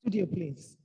Studio, please.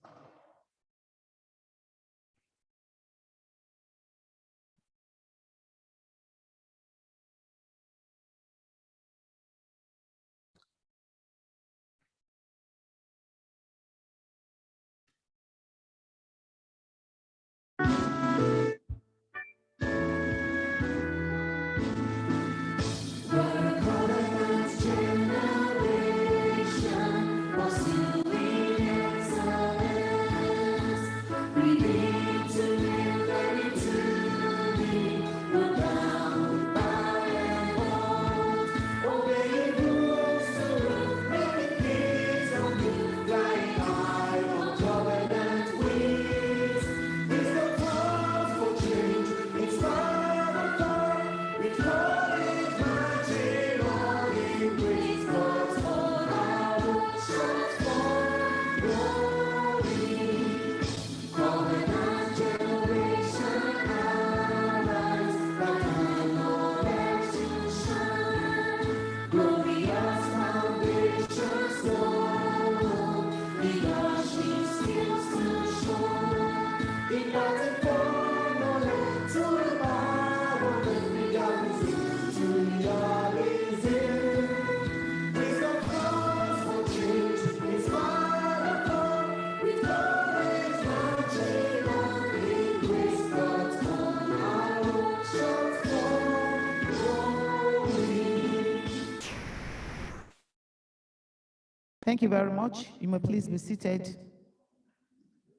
Thank you very much. You may please be seated.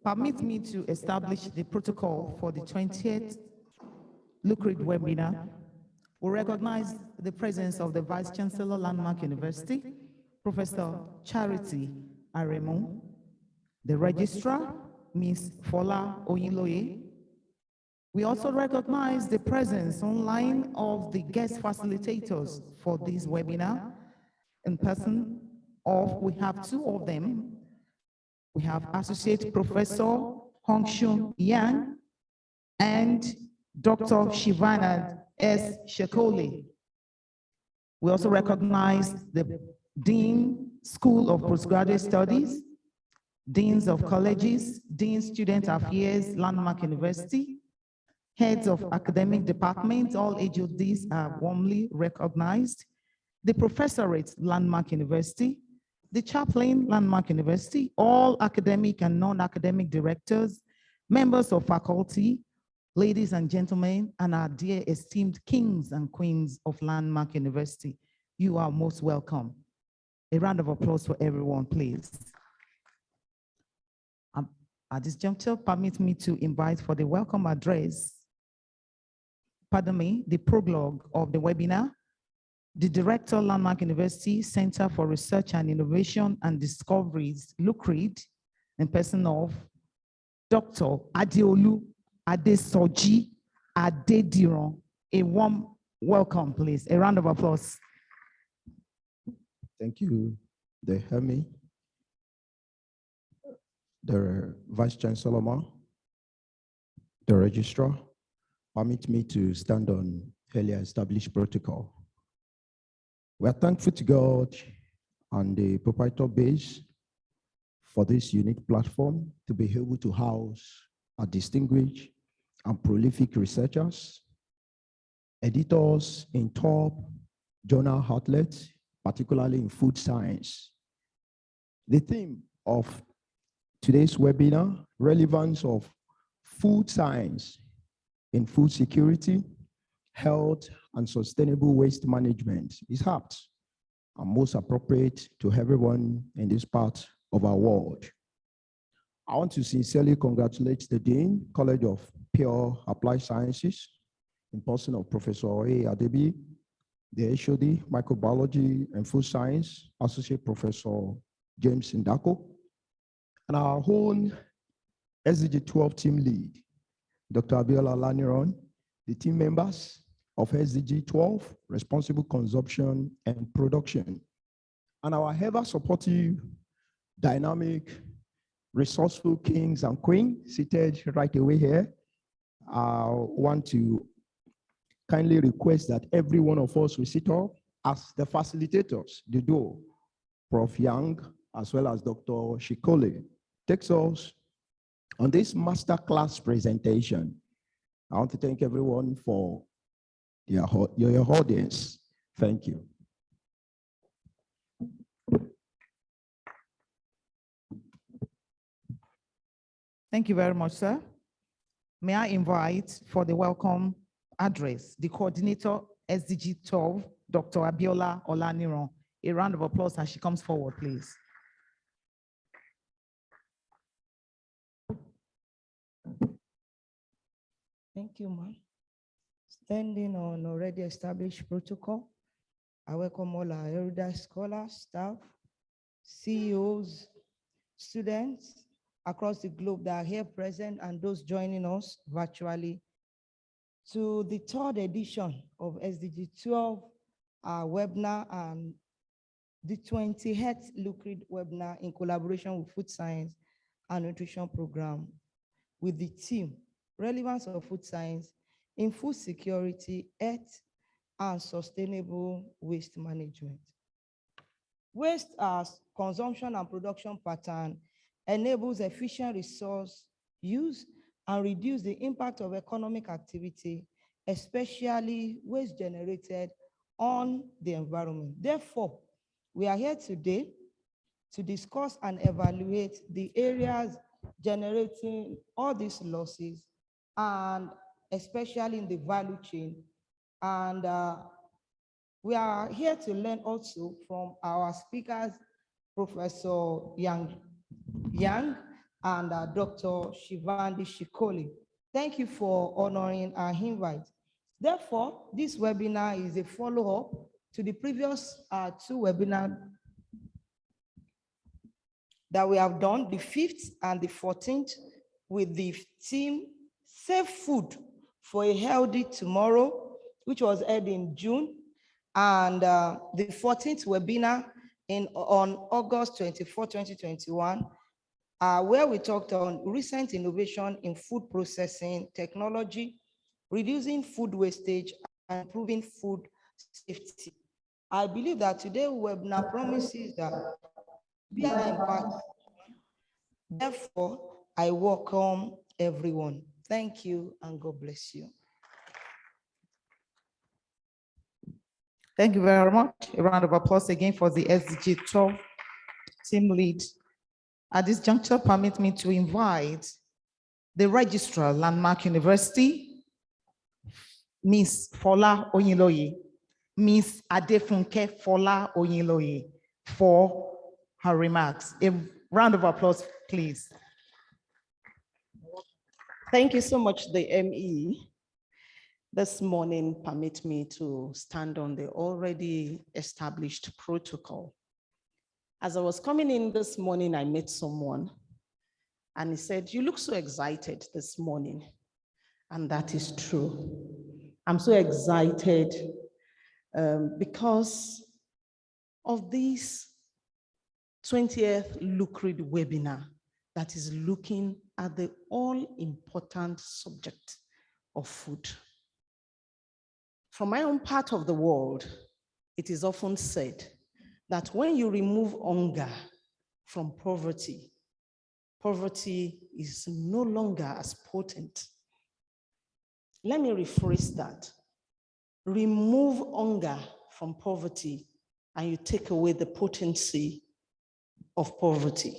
Permit me to establish the protocol for the 20th LUCRID webinar. We recognize the presence of the Vice Chancellor, Landmark University, Professor Charity Aremu, the Registrar, Ms. Fola Oyinloye. We also recognize the presence online of the guest facilitators for this webinar in person. We have two of them. We have Associate Professor Hongshun Yang and Dr. Shivana S. Shekole. We also recognize the Dean, School of Postgraduate Studies, Deans of Colleges, Dean Student Affairs, Landmark University, Heads of Academic Departments, all HODs are warmly recognized, the Professorate, Landmark University, the Chaplain, Landmark University, all academic and non-academic directors, members of faculty, ladies and gentlemen, and our dear esteemed kings and queens of Landmark University. You are most welcome. A round of applause for everyone, please. At this juncture, permit me to invite for the welcome address, the prologue of the webinar, the Director, Landmark University Center for Research and Innovation and Discoveries, LUCRID, in person of Dr. Adeolu Adesoji Adediran. A warm welcome, please. A round of applause. Thank you, the Hemi, the Vice Chancellor, the Registrar. Permit me to stand on earlier established protocol. We are thankful to God and the proprietor base for this unique platform to be able to house our distinguished and prolific researchers, editors in top journal outlets, particularly in food science. The theme of today's webinar, relevance of food science in food security, health, and sustainable waste management is apt and most appropriate to everyone in this part of our world. I want to sincerely congratulate the Dean, College of Pure Applied Sciences, in person of Professor A. Adebi, the HOD, Microbiology and Food Science, Associate Professor James Ndako, and our own SDG 12 team lead, Dr. Abiola Laniron, the team members of SDG 12, Responsible Consumption and Production, and our ever supportive, dynamic, resourceful kings and queens seated right away here. I want to kindly request that every one of us will sit up as the facilitators, the duo, Prof. Yang, as well as Dr. Shikole. takes us on this masterclass presentation. I want to thank everyone for your audience. Thank you. Thank you very much, sir. May I invite for the welcome address, the coordinator, SDG 12, Dr. Abiola Olaniran. A round of applause as she comes forward, please. Thank you, ma'am. Standing on already established protocol, I welcome all our erudite scholars, staff, CEOs, students across the globe that are here present and those joining us virtually to the third edition of SDG 12 webinar and the 20th LUCRID webinar in collaboration with Food Science and Nutrition Program with the theme Relevance of Food Science in Food Security, Health, and Sustainable Waste Management. Waste as consumption and production pattern enables efficient resource use and reduce the impact of economic activity, especially waste generated on the environment. Therefore, we are here today to discuss and evaluate the areas generating all these losses, and especially in the value chain. And we are here to learn also from our speakers, Professor Yang and Dr. Shivandi Shikoli. Thank you for honoring our invite. Therefore, this webinar is a follow-up to the previous two webinars that we have done, the 5th and the 14th, with the theme Safe Food for a Healthy Tomorrow, which was held in June, and the 14th webinar on August 24, 2021, where we talked on recent innovation in food processing technology, reducing food wastage, and improving food safety. I believe that today's webinar promises that we are impacted. Therefore, I welcome everyone. Thank you and God bless you. Thank you very much. A round of applause again for the SDG 12 team lead. At this juncture, permit me to invite the Registrar, Landmark University, Miss Fola Oyinloye, Miss Adefunke Fola Oyinloye, for her remarks. A round of applause, please. Thank you so much, the ME. This morning, permit me to stand on the already established protocol. As I was coming in this morning, I met someone and he said, "You look so excited this morning." And that is true. I'm so excited because of this 20th LUCRID webinar that is looking at the all-important subject of food. From my own part of the world, it is often said that when you remove hunger from poverty, poverty is no longer as potent. Let me rephrase that. Remove hunger from poverty and you take away the potency of poverty.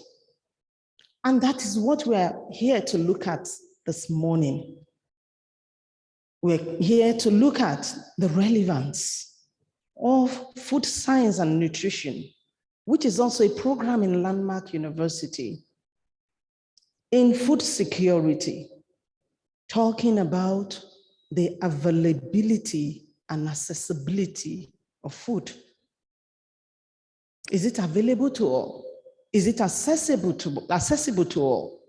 And that is what we are here to look at this morning. We're here to look at the relevance of food science and nutrition, which is also a program in Landmark University, in food security, talking about the availability and accessibility of food. Is it available to all? Is it accessible to all?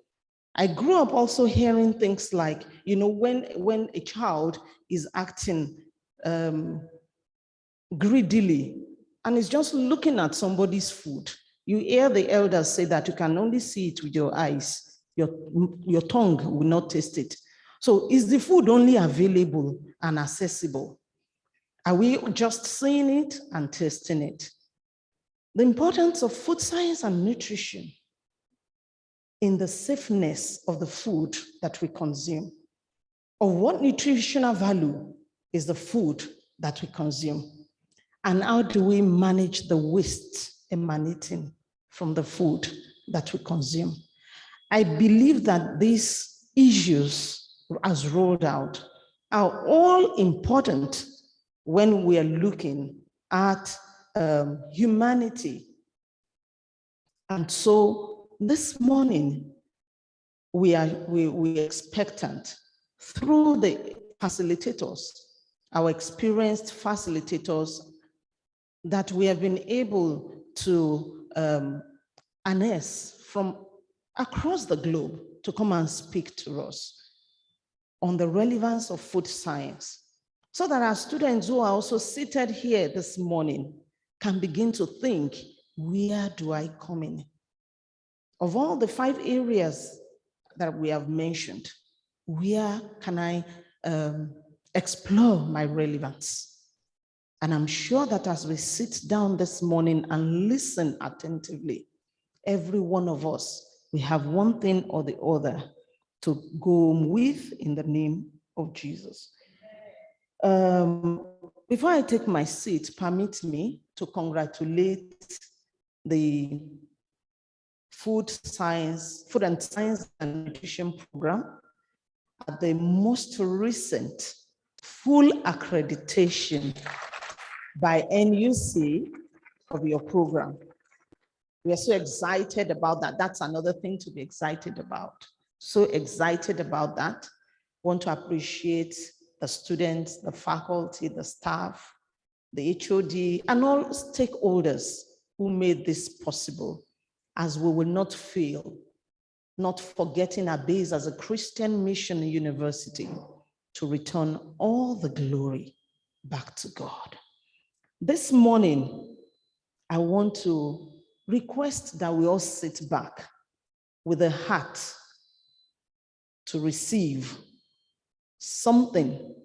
I grew up also hearing things like, you know, when a child is acting greedily and is just looking at somebody's food, you hear the elders say that you can only see it with your eyes. Your tongue will not taste it. So is the food only available and accessible? Are we just seeing it and tasting it? The importance of food science and nutrition in the safeness of the food that we consume? Of what nutritional value is the food that we consume? And how do we manage the waste emanating from the food that we consume? I believe that these issues, as rolled out, are all important when we are looking at humanity. And so this morning, we are expectant through the facilitators, our experienced facilitators, that we have been able to harness from across the globe to come and speak to us on the relevance of food science, so that our students who are also seated here this morning can begin to think, where do I come in? Of all the 5 areas that we have mentioned, where can I explore my relevance? And I'm sure that as we sit down this morning and listen attentively, every one of us, we have one thing or the other to go with in the name of Jesus. Before I take my seat, permit me to congratulate the Food and Science and Nutrition Program at the most recent full accreditation by NUC of your program. We are so excited about that. That's another thing to be excited about. So excited about that. Want to appreciate the students, the faculty, the staff, the HOD, and all stakeholders who made this possible, as we will not fail, not forgetting our base as a Christian mission university, to return all the glory back to God. This morning, I want to request that we all sit back with a heart to receive something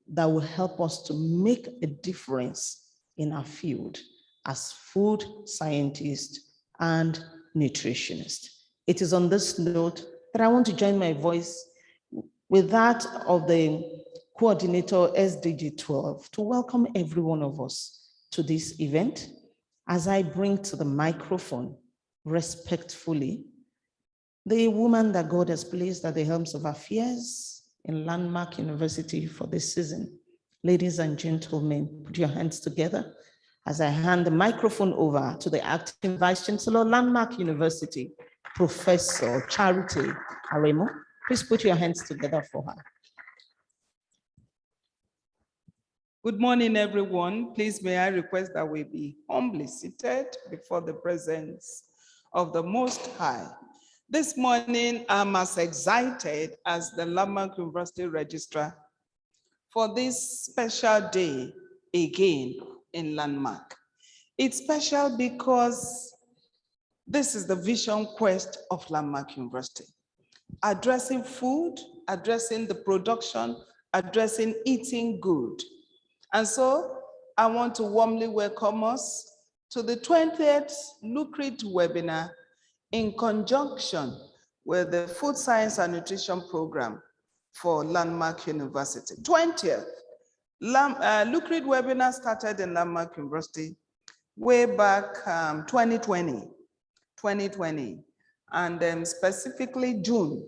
that will help us to make a difference in our field as food scientists and nutritionists. It is on this note that I want to join my voice with that of the coordinator SDG 12 to welcome every one of us to this event, as I bring to the microphone respectfully the woman that God has placed at the helms of affairs in Landmark University for this season. Ladies and gentlemen, put your hands together as I hand the microphone over to the acting Vice Chancellor, Landmark University, Professor Charity Aremo. Please put your hands together for her. Good morning, everyone. Please may I request that we be humbly seated before the presence of the Most High. This morning, I'm as excited as the Landmark University Registrar for this special day again in Landmark. It's special because this is the vision quest of Landmark University. Addressing food, addressing the production, addressing eating good. And so I want to warmly welcome us to the 20th LUCRID webinar in conjunction with the Food Science and Nutrition Program for Landmark University. 20th. LUCRID webinar started in Landmark University way back 2020, and specifically June,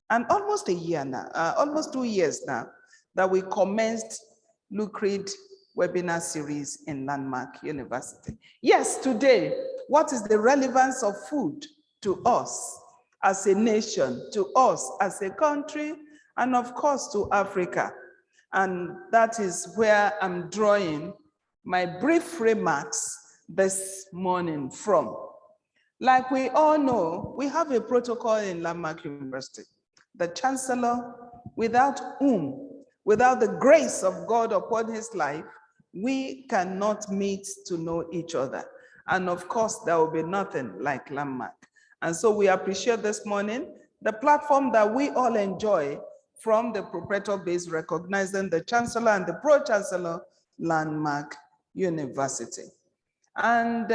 and almost a year now, almost 2 years now, that we commenced LUCRID webinar series in Landmark University. Yes, today, what is the relevance of food to us as a nation, to us as a country, and of course to Africa? And that is where I'm drawing my brief remarks this morning from. Like we all know, we have a protocol in Landmark University. The Chancellor, without whom, without the grace of God upon his life, we cannot meet to know each other. And of course, there will be nothing like Landmark. And so we appreciate this morning the platform that we all enjoy from the proprietor base, recognizing the Chancellor and the Pro-Chancellor, Landmark University. And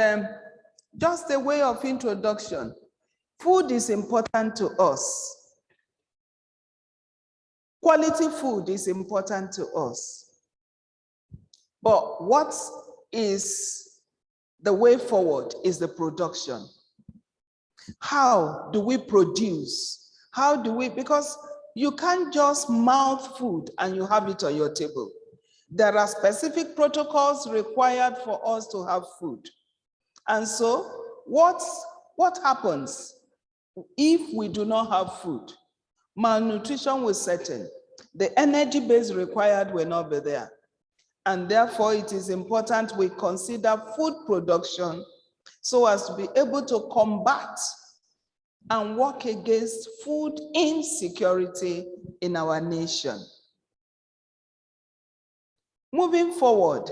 just a way of introduction, Food is important to us. Quality food is important to us. But what is the way forward is the production. How do we produce? How do we, because you can't just mouth food and you have it on your table. There are specific protocols required for us to have food. And so what happens if we do not have food? Malnutrition will set in. The energy base required will not be there. And therefore, it is important we consider food production so as to be able to combat and work against food insecurity in our nation. Moving forward,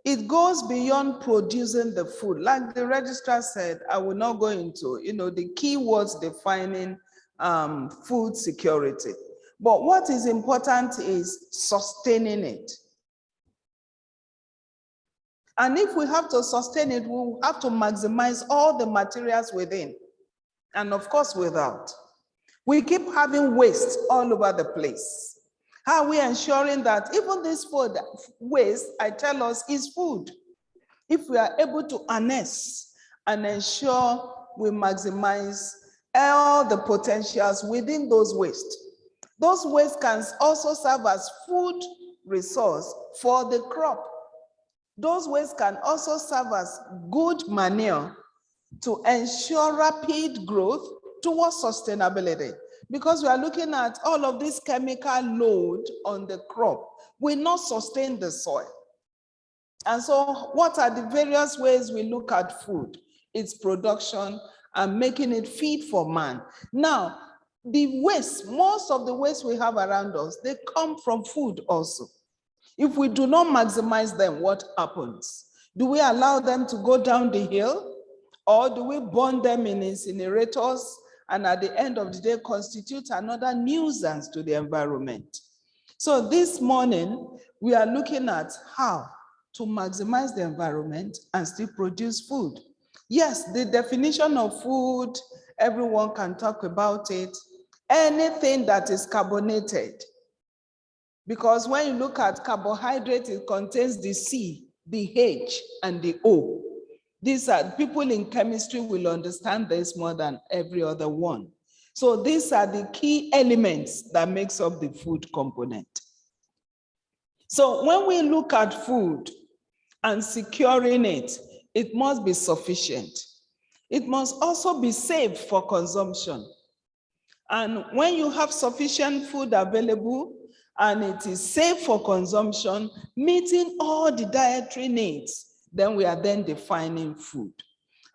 it goes beyond producing the food. Like the registrar said, I will not go into, the key words defining food security. But what is important is sustaining it. And if we have to sustain it, we will have to maximize all the materials within, and of course without. We keep having waste all over the place. How are we ensuring that even this food waste, I tell us, is food? If we are able to harness and ensure we maximize all the potentials within those waste. Those waste can also serve as food resource for the crop. Those waste can also serve as good manure to ensure rapid growth towards sustainability. Because we are looking at all of this chemical load on the crop will not sustain the soil. And so what are the various ways we look at food? Its production and making it fit for man. Now, the waste, most of the waste we have around us, they come from food also. If we do not maximize them, what happens? Do we allow them to go down the hill? Or do we burn them in incinerators and at the end of the day constitute another nuisance to the environment? So this morning, we are looking at how to maximize the environment and still produce food. Yes, the definition of food, everyone can talk about it. Anything that is carbonated. Because when you look at carbohydrate, it contains the C, the H, and the O. These are, people in chemistry will understand this more than every other one. So these are the key elements that makes up the food component. So when we look at food and securing it, it must be sufficient. It must also be safe for consumption. And when you have sufficient food available, and it is safe for consumption, meeting all the dietary needs, then we are then defining food.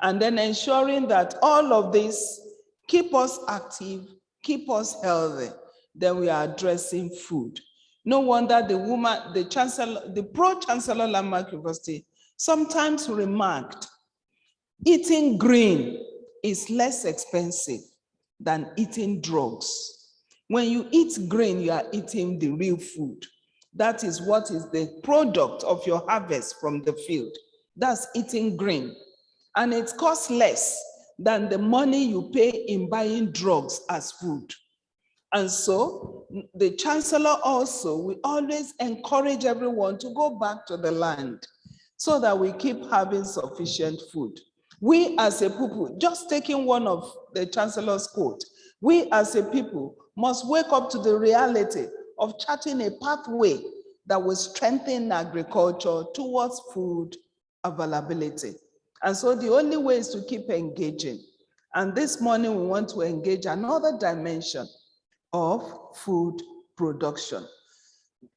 And then ensuring that all of this keep us active, keep us healthy, then we are addressing food. No wonder the Chancellor, the pro-Chancellor Landmark University sometimes remarked, eating green is less expensive than eating drugs. When you eat green, you are eating the real food. That is what is the product of your harvest from the field. That's eating green. And it costs less than the money you pay in buying drugs as food. And so the Chancellor also will always encourage everyone to go back to the land so that we keep having sufficient food. We as a people, just taking one of the Chancellor's quote, we as a people must wake up to the reality of charting a pathway that will strengthen agriculture towards food availability. And so the only way is to keep engaging. And this morning we want to engage another dimension of food production.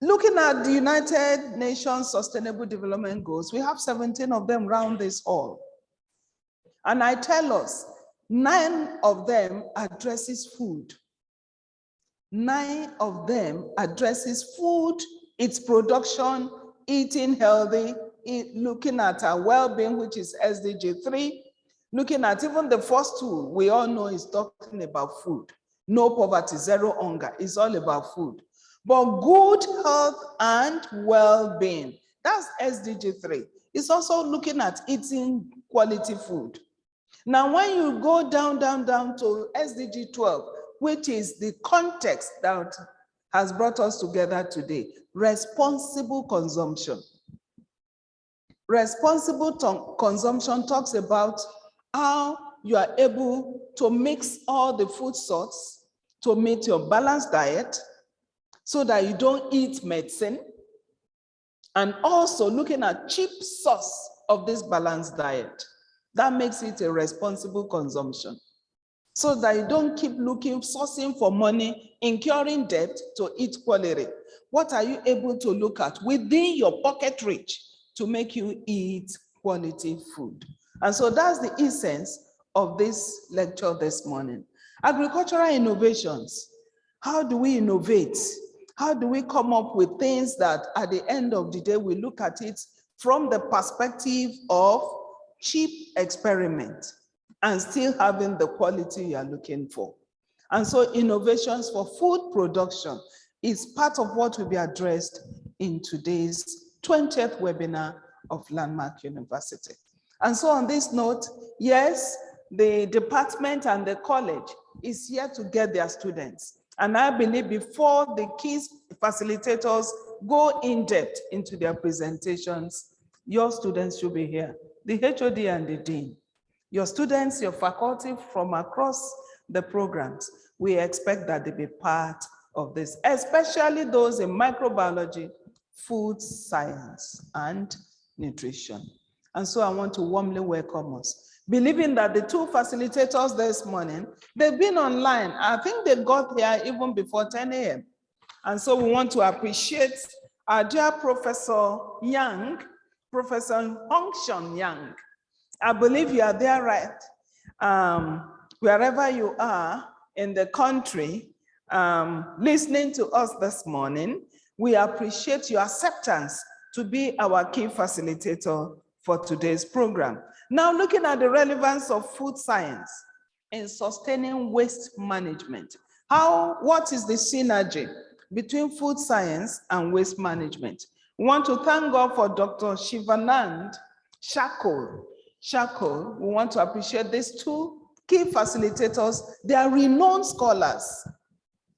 Looking at the United Nations Sustainable Development Goals, we have 17 of them around this hall. And I tell us, 9 of them addresses food. 9 of them addresses food, its production, eating healthy, looking at our well-being, which is SDG 3, looking at even the first 2, we all know is talking about food. No poverty, zero hunger, it's all about food. But good health and well-being, that's SDG 3. It's also looking at eating quality food. Now, when you go down to SDG 12, which is the context that has brought us together today, responsible consumption. Responsible consumption talks about how you are able to mix all the food sources to meet your balanced diet so that you don't eat medicine, and also looking at cheap source of this balanced diet. That makes it a responsible consumption, so that you don't keep sourcing for money, incurring debt to eat quality. What are you able to look at within your pocket reach to make you eat quality food? And so that's the essence of this lecture this morning. Agricultural innovations. How do we innovate? How do we come up with things that at the end of the day, we look at it from the perspective of cheap experiment and still having the quality you are looking for? And so innovations for food production is part of what will be addressed in today's 20th webinar of Landmark University. And so on this note, yes, the department and the college is here to get their students. And I believe before the key facilitators go in depth into their presentations, your students should be here, the HOD and the dean. Your students, your faculty from across the programs, we expect that they be part of this, especially those in microbiology, food science, and nutrition. And so I want to warmly welcome us, believing that the two facilitators this morning, they've been online. I think they got here even before 10 a.m. And so we want to appreciate our dear Professor Yang, Professor Hongshun Yang. I believe you are there, right? Wherever you are in the country, listening to us this morning, we appreciate your acceptance to be our key facilitator for today's program. Now, looking at the relevance of food science in sustaining waste management. What is the synergy between food science and waste management? We want to thank God for Dr. Shivanand Shakul. We want to appreciate these two key facilitators. They are renowned scholars.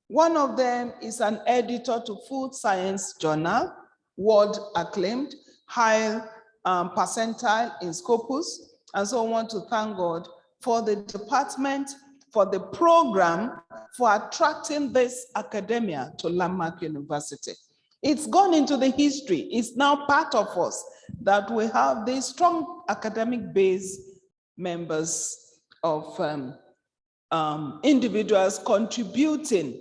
One of them is an editor to Food Science Journal, world acclaimed, high percentile in Scopus. And so I want to thank God for the department, for the program, for attracting this academia to Landmark University. It's gone into the history. It's now part of us that we have these strong academic base members of individuals contributing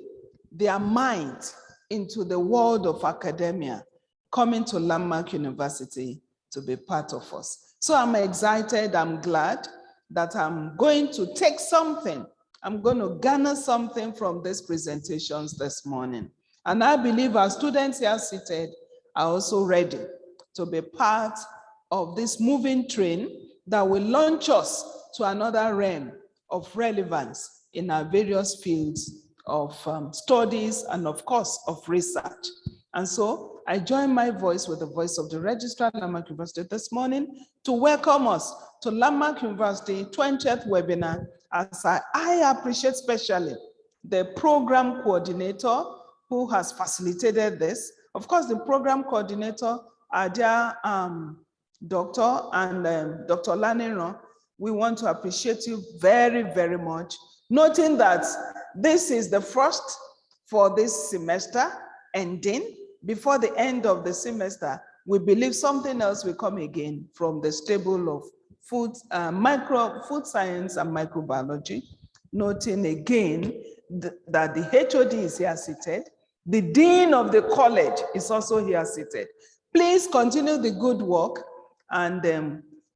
their mind into the world of academia, coming to Landmark University to be part of us. So I'm excited, I'm glad that I'm going to take something, I'm going to garner something from these presentations this morning. And I believe our students here seated are also ready to be part of this moving train that will launch us to another realm of relevance in our various fields of studies and of course of research. And so I join my voice with the voice of the Registrar of Landmark University this morning to welcome us to Landmark University 20th webinar, as I appreciate especially the program coordinator who has facilitated this. Of course, the program coordinator, our dear Dr. and Dr. Lanero, we want to appreciate you very, very much, noting that this is the first for this semester ending. Before the end of the semester, we believe something else will come again from the stable of food science and microbiology, noting again that the HOD is here seated. The Dean of the college is also here seated. Please continue the good work, and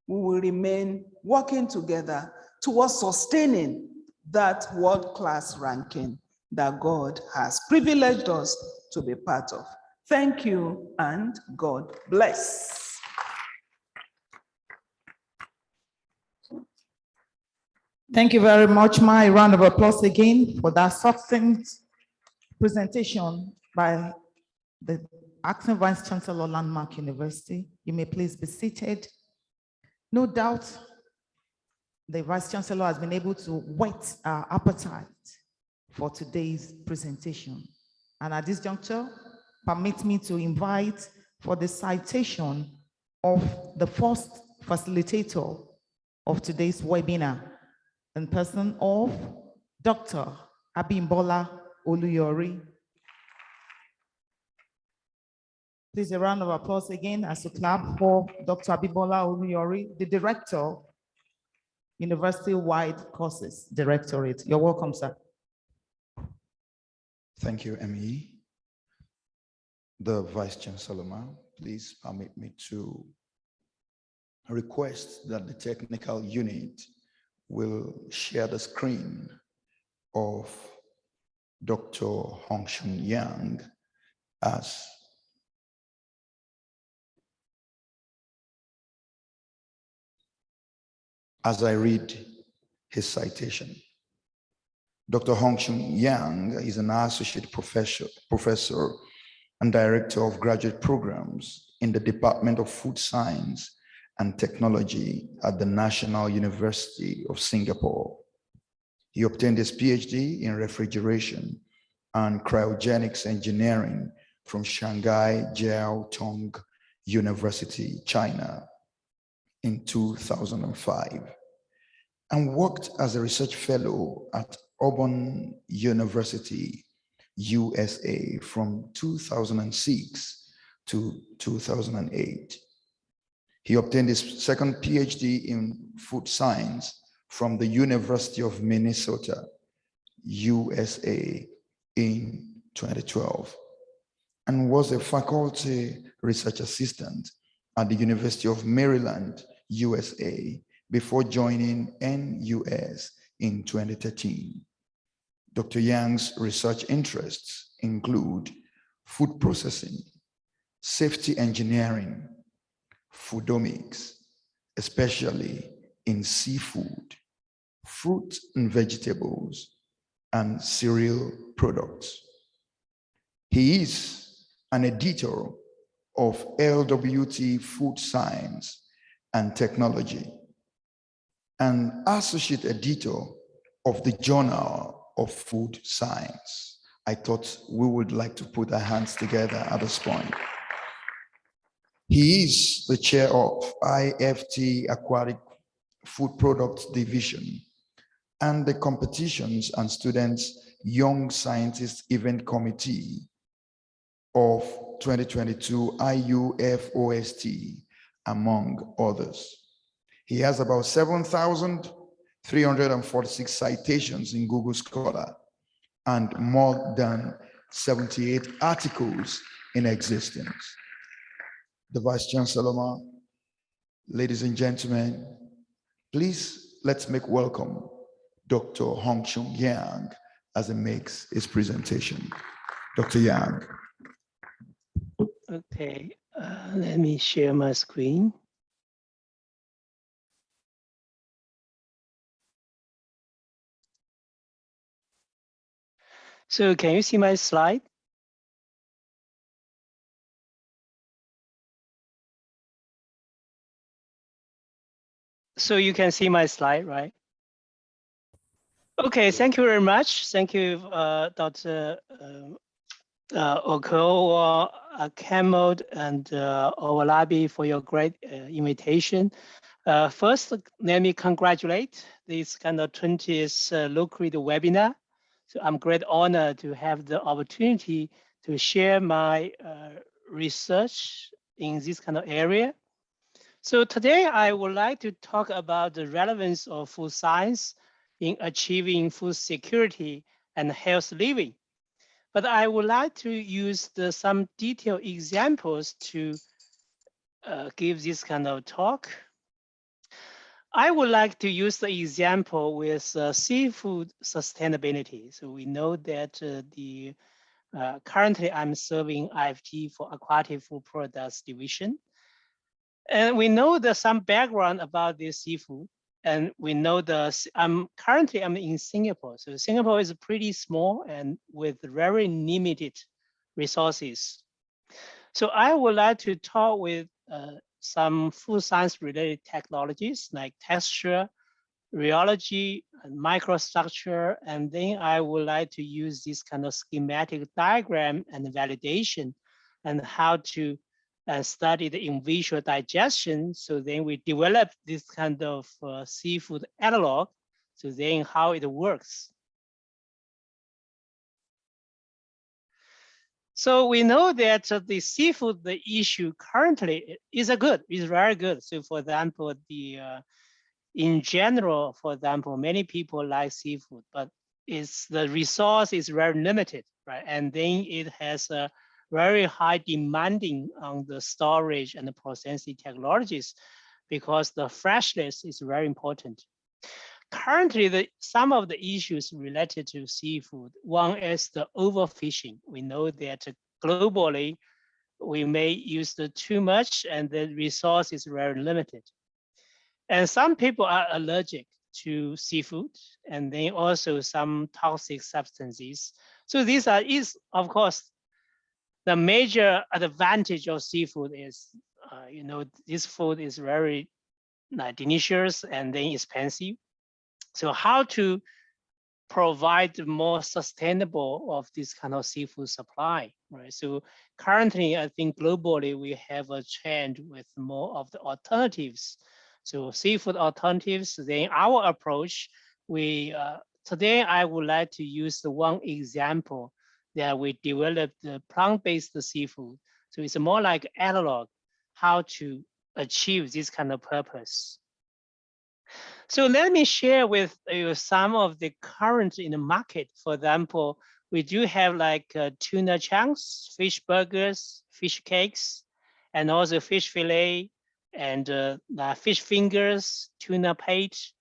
we will remain working together towards sustaining that world-class ranking that God has privileged us to be part of. Thank you, and God bless. Thank you very much. My round of applause again for that succinct presentation by the Acting Vice Chancellor, Landmark University. You may please be seated. No doubt the Vice Chancellor has been able to whet our appetite for today's presentation. And at this juncture, permit me to invite for the citation of the first facilitator of today's webinar, in person of Dr. Abimbola Oluyori. Please a round of applause again as to clap for Dr. Abimbola Oluyori, the Director, University-wide Courses Directorate. You're welcome, sir. Thank you, ME. The Vice Chancellor, ma'am, please permit me to request that the technical unit will share the screen of Dr. Hongshun Yang as I read his citation. Dr. Hongshun Yang is an associate professor and director of graduate programs in the Department of Food Science and Technology at the National University of Singapore. He obtained his PhD in refrigeration and cryogenics engineering from Shanghai Jiao Tong University, China in 2005, and worked as a research fellow at Auburn University, USA from 2006 to 2008. He obtained his second PhD in food science from the University of Minnesota, USA in 2012, and was a faculty research assistant at the University of Maryland, USA, before joining NUS in 2013. Dr. Yang's research interests include food processing, safety engineering, foodomics, especially in seafood, fruit and vegetables, and cereal products. He is an editor of LWT Food Science and Technology, an associate editor of the Journal of Food Science. I thought we would like to put our hands together at this point. He is the chair of IFT Aquatic Food Products Division and the Competitions and Students Young Scientist Event Committee of 2022 IUFOST, among others. He has about 7,346 citations in Google Scholar and more than 78 articles in existence. The Vice Chancellor, ladies and gentlemen, please let's make welcome Dr. Hongshun Yang as he makes his presentation. Dr. Yang. Okay, let me share my screen. So can you see my slide? So you can see my slide, right? Okay, thank you very much. Thank you, Dr. Oko, Kamod, and Owolabi for your great invitation. First, let me congratulate this kind of 20th LUCRID webinar. So I'm great honor to have the opportunity to share my research in this kind of area. So today I would like to talk about the relevance of food science in achieving food security and health living. But I would like to use some detailed examples to give this kind of talk. I would like to use the example with seafood sustainability. So we know that currently I'm serving IFT for Aquatic Food Products Division. And we know there's some background about this seafood. And we know currently I'm in Singapore. So Singapore is pretty small and with very limited resources. So I would like to talk with some food science related technologies like texture, rheology, and microstructure, and then I would like to use this kind of schematic diagram and validation and how to study the in vitro digestion. So then we develop this kind of seafood analog. So then how it works. So we know that the seafood, the issue currently is very good. So for example, in general, for example, many people like seafood, but the resource is very limited, right? And then it has a very high demanding on the storage and the processing technologies because the freshness is very important. Currently, some of the issues related to seafood, one is the overfishing. We know that globally, we may use too much and the resource is very limited. And some people are allergic to seafood, and then also some toxic substances. So these is of course, the major advantage of seafood is, this food is very delicious and then expensive. So how to provide more sustainable of this kind of seafood supply, right? So currently, I think globally, we have a trend with more of the alternatives. So seafood alternatives, then our approach, today I would like to use the one example that we developed the plant-based seafood. So it's more like analog, how to achieve this kind of purpose. So let me share with you some of the current in the market. For example, we do have like tuna chunks, fish burgers, fish cakes, and also fish fillet, and fish fingers, tuna paste,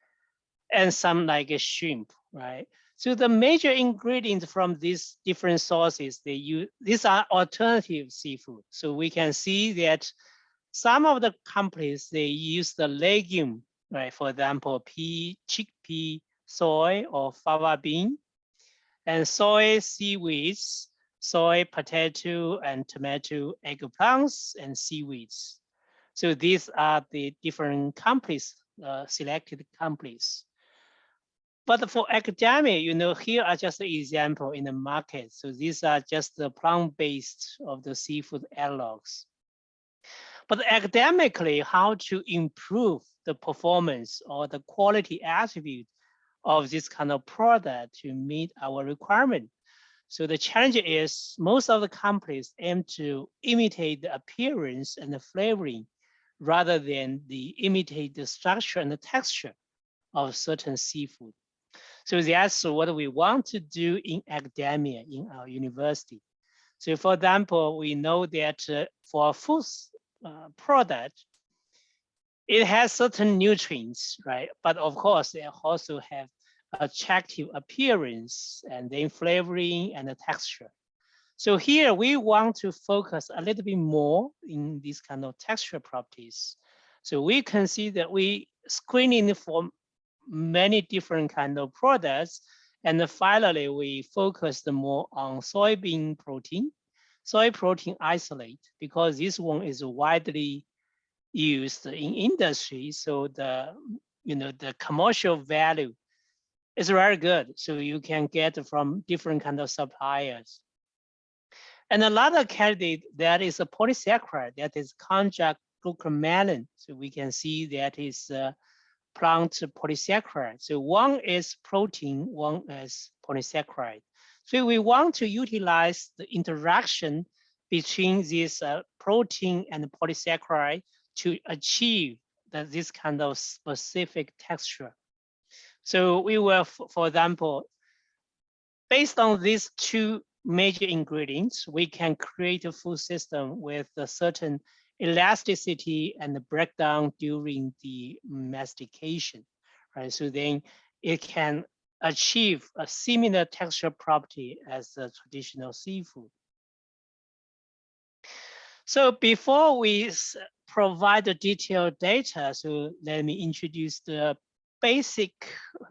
and some like a shrimp, right? So the major ingredients from these different sources, these are alternative seafood. So we can see that some of the companies, they use the legume, right? For example, chickpea, soy, or fava bean, and soy seaweeds, soy potato, and tomato eggplants, and seaweeds. So these are the different companies, selected companies. But for academia, here are just an example in the market. So these are just the plant-based of the seafood analogs. But academically, how to improve the performance or the quality attribute of this kind of product to meet our requirement. So the challenge is most of the companies aim to imitate the appearance and the flavoring rather than imitate the structure and the texture of certain seafood. So that's what we want to do in academia, in our university. So for example, we know that for a food product, it has certain nutrients, right? But of course, they also have attractive appearance and then flavoring and the texture. So here we want to focus a little bit more in these kind of texture properties. So we can see that we screening for many different kind of products. And finally, we focused more on soybean protein, soy protein isolate, because this one is widely used in industry. So the commercial value is very good. So you can get from different kind of suppliers. And another candidate that is a polysaccharide, that is konjac glucomannan. So we can see that is plant polysaccharide. So one is protein, one is polysaccharide. So we want to utilize the interaction between this protein and polysaccharide to achieve this kind of specific texture. So we will, for example, based on these two major ingredients, we can create a food system with a certain elasticity and the breakdown during the mastication, right? So then it can achieve a similar texture property as the traditional seafood. So before we provide the detailed data, so let me introduce the basic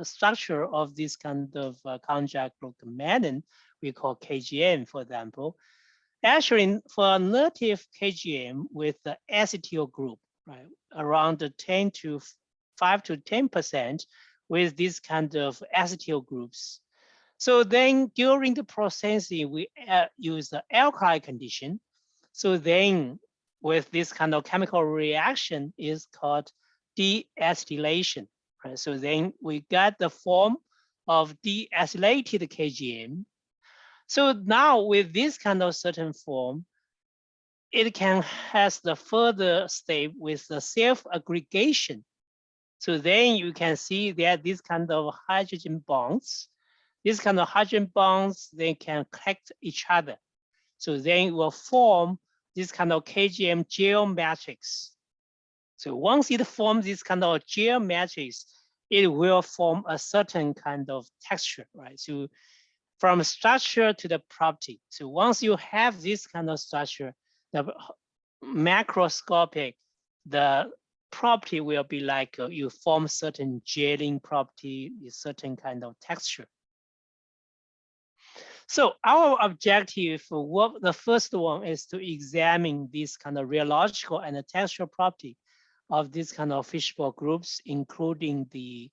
structure of this kind of konjac glucomannan, we call KGM, for example. Actually, for a native KGM with the acetyl group, right, around 5 to 10%, with this kind of acetyl groups. So then during the processing, we use the alkali condition. So then with this kind of chemical reaction is called deacetylation. Right? So then we got the form of deacylated KGM. So now with this kind of certain form, it can has the further step with the self-aggregation. So then you can see that this kind of hydrogen bonds, they can collect each other. So then it will form this kind of KGM gel matrix. So once it forms this kind of gel matrix, it will form a certain kind of texture, right? So from structure to the property. So once you have this kind of structure, the macroscopic, the property will be like you form certain gelling property, a certain kind of texture. So our objective for work, the first one is to examine this kind of rheological and the textural property of this kind of fishbowl groups, including the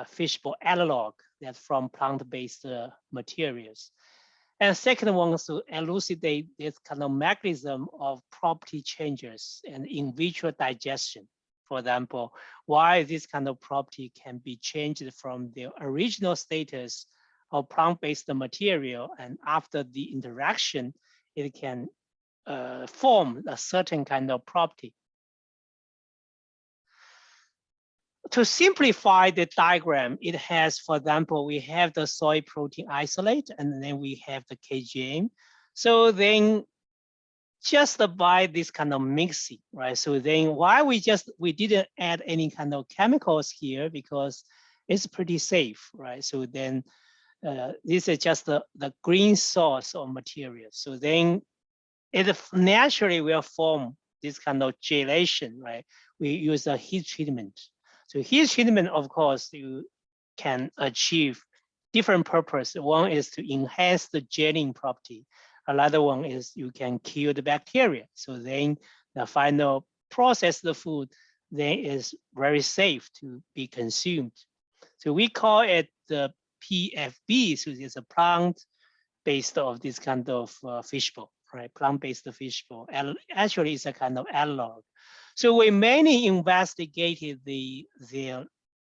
fishbowl analog that's from plant-based materials. And second one is to elucidate this kind of mechanism of property changes and in vitro digestion. For example, why this kind of property can be changed from the original status of plant-based material, and after the interaction, it can form a certain kind of property. To simplify the diagram, it has, for example, we have the soy protein isolate, and then we have the KGM. So then just by this kind of mixing, right? So then why we didn't add any kind of chemicals here, because it's pretty safe, right? So then this is just the green source of material. So then it naturally will form this kind of gelation, right? We use a heat treatment. So heat treatment, of course, you can achieve different purpose. One is to enhance the gelling property. Another one is you can kill the bacteria. So then the final process the food then is very safe to be consumed. So we call it the PFB, so it's a plant-based of this kind of fishbowl, right? Plant-based fishbowl. Actually, it's a kind of analog. So we mainly investigated the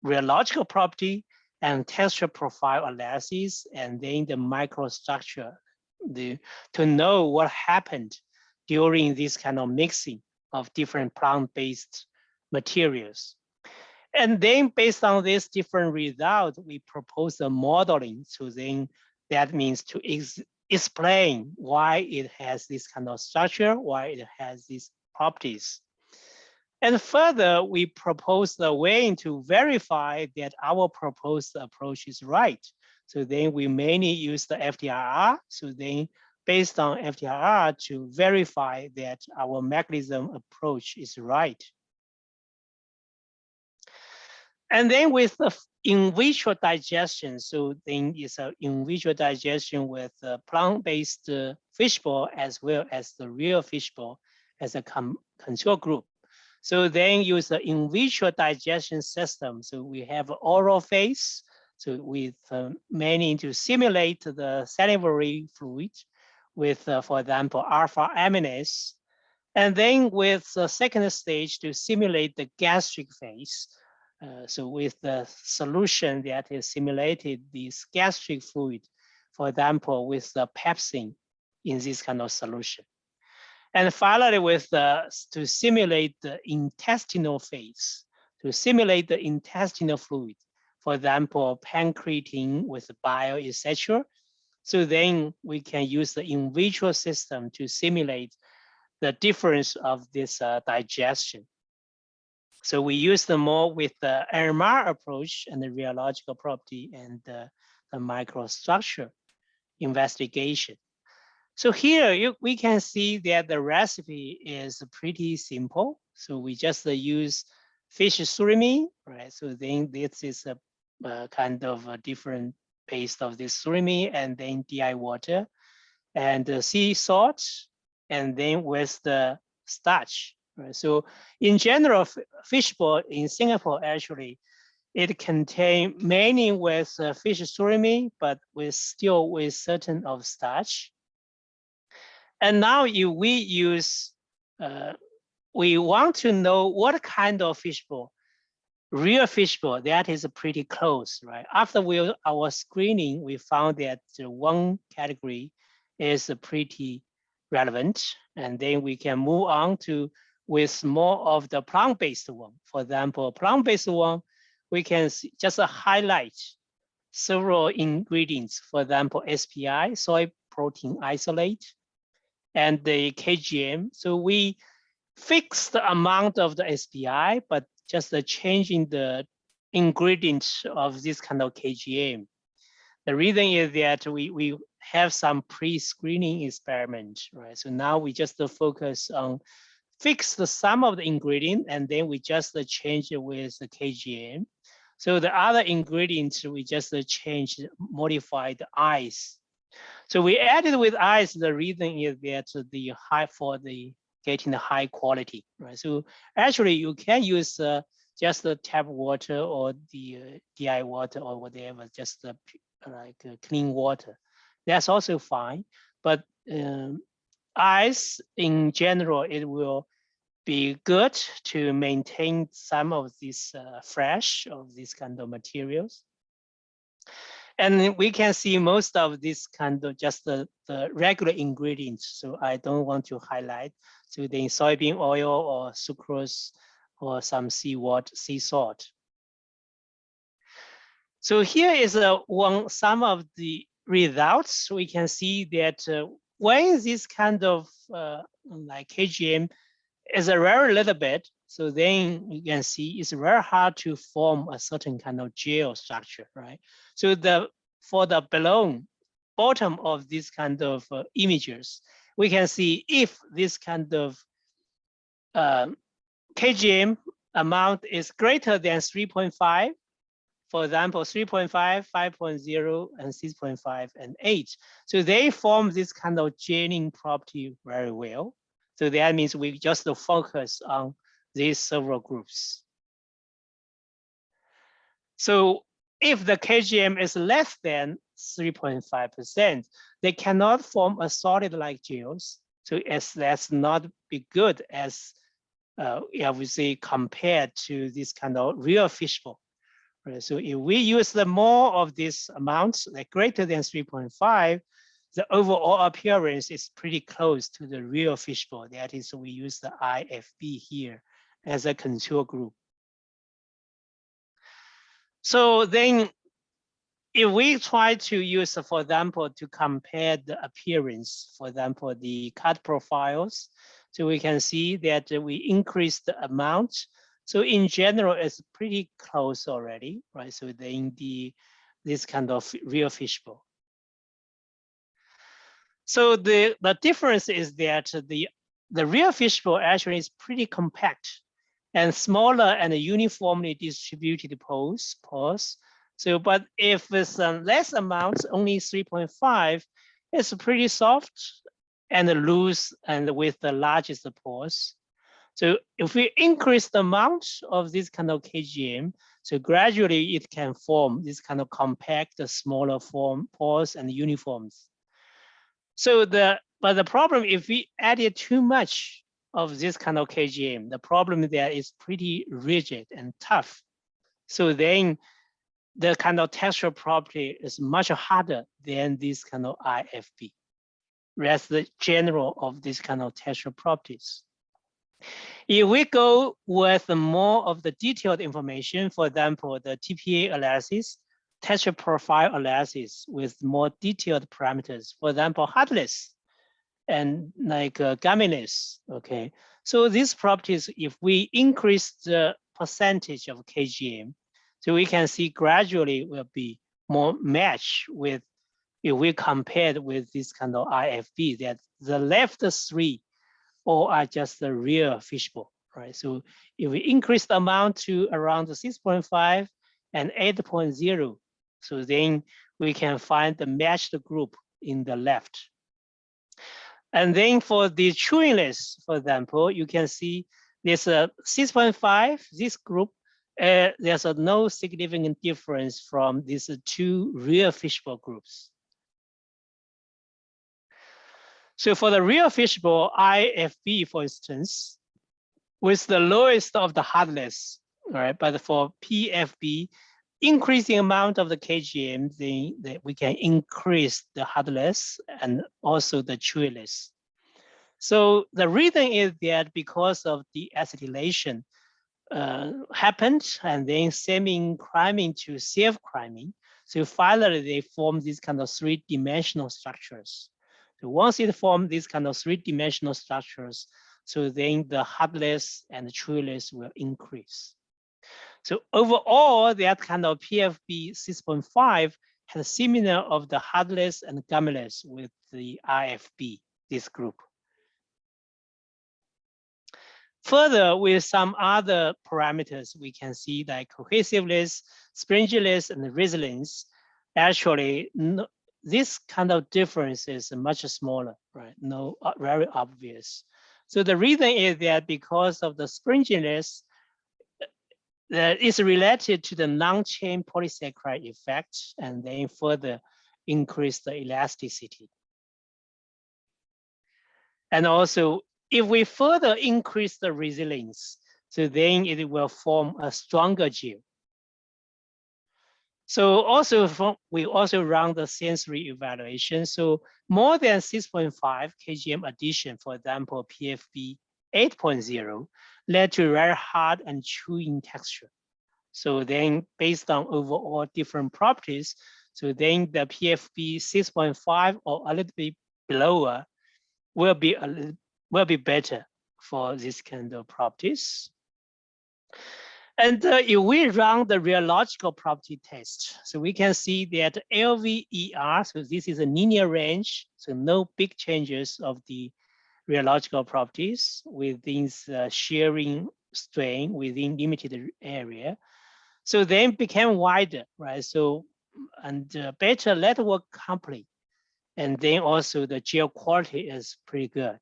rheological property and texture profile analysis, and then the microstructure to know what happened during this kind of mixing of different plant-based materials. And then based on this different result, we propose a modeling. So then that means to explain why it has this kind of structure, why it has these properties. And further, we propose a way to verify that our proposed approach is right. So then we mainly use the FTIR. So then based on FTIR to verify that our mechanism approach is right. And then with the in vitro digestion, so then it's an in vitro digestion with plant-based fishbowl as well as the real fishbowl as a control group. So then use the in vitro digestion system. So we have oral phase. So with mainly to simulate the salivary fluid with, for example, alpha aminase. And then with the second stage to simulate the gastric phase. So with the solution that is simulated this gastric fluid, for example, with the pepsin in this kind of solution. And finally, with to simulate the intestinal phase, to simulate the intestinal fluid, for example, pancreatin with bile, etc. So then we can use the in vitro system to simulate the difference of this digestion. So we use them more with the NMR approach and the rheological property and the microstructure investigation. So here we can see that the recipe is pretty simple. So we just use fish surimi, right? So then this is a kind of a different paste of this surimi, and then DI water and the sea salt, and then with the starch. Right? So in general, fishbowl in Singapore, actually, it contains many with fish surimi, but still with certain of starch. And now if we use, we want to know what kind of fishbowl, real fishbowl, that is pretty close, right? After our screening, we found that one category is pretty relevant, and then we can move on to with more of the plant-based one. For example, plant-based one, we can just highlight several ingredients. For example, SPI, soy protein isolate, and the KGM. So we fix the amount of the SPI, but just changing the ingredients of this kind of KGM. The reason is that we have some pre-screening experiment, right? So now we just focus on fix the sum of the ingredient, and then we just change it with the KGM. So the other ingredients, we just change, modify the ice. So we added with ice, the reason is that the high for the getting the high quality, right? So actually you can use just the tap water or the DI water or whatever, just like clean water. That's also fine, but ice in general, it will be good to maintain some of these fresh of these kind of materials. And we can see most of this kind of just the regular ingredients. So I don't want to highlight. So the soybean oil or sucrose or some sea salt. So here is some of the results. We can see that when this kind of like KGM is a very little bit, so then you can see it's very hard to form a certain kind of gel structure, right? So for the bottom of this kind of images, we can see if this kind of KGM amount is greater than 3.5, for example, 3.5, 5.0, and 6.5, and 8. So they form this kind of gelling property very well. So that means we just focus on these several groups. So if the KGM is less than 3.5%, they cannot form a solid-like gels. So that's not be good as we say compared to this kind of real fishbowl. Right? So if we use the more of these amounts, like greater than 3.5, the overall appearance is pretty close to the real fishbowl. That is, we use the IFB here as a control group. So then if we try to use, for example, to compare the appearance, for example, the cut profiles, so we can see that we increase the amount. So in general, it's pretty close already, right? So then this kind of real fishbowl. So the difference is that the real fishbowl actually is pretty compact and smaller and uniformly distributed pores. So, but if it's less amounts, only 3.5, it's pretty soft and loose and with the largest pores. So if we increase the amount of this kind of KGM, so gradually it can form this kind of compact, smaller pores and uniforms. So but the problem, if we added too much of this kind of KGM, the problem there is pretty rigid and tough. So then the kind of textural property is much harder than this kind of IFB. That's the general of this kind of textural properties. If we go with more of the detailed information, for example, the TPA analysis, texture profile analysis with more detailed parameters, for example, hardness and like gumminess, okay? So these properties, if we increase the percentage of KGM, so we can see gradually will be more match with, if we compared with this kind of IFB, that the left three all are just the real fishbowl, right? So if we increase the amount to around 6.5 and 8.0, so then we can find the matched group in the left. And then for the chewiness, for example, you can see this 6.5, this group, there's no significant difference from these two real fishbowl groups. So for the real fishbowl IFB, for instance, with the lowest of the hardness, right? But for PFB, increasing amount of the KGM, then we can increase the hardness and also the chewiness. So the reason is that because of the acetylation happened and then semi-criming to self-criming, so finally they form these kind of three-dimensional structures. So once it forms these kind of three-dimensional structures, so then the hardness and the chewiness will increase. So overall, that kind of PFB 6.5 has similar of the hardness and gummiless with the IFB, this group. Further, with some other parameters, we can see like cohesiveness, springiness, and resilience. Actually, this kind of difference is much smaller, right? No, very obvious. So the reason is that because of the springiness, that is related to the non-chain polysaccharide effect, and then further increase the elasticity. And also, if we further increase the resilience, so then it will form a stronger gel. So also we also run the sensory evaluation. So more than 6.5 kgm addition, for example, PFB 8.0, led to very hard and chewing texture. So then based on overall different properties, so then the PFB 6.5 or a little bit below will be better for this kind of properties. And if we run the rheological property test, so we can see that LVER, so this is a linear range, so no big changes of the rheological properties within shearing strain within limited area. So then became wider, right? So, and better network complete. And then also the gel quality is pretty good.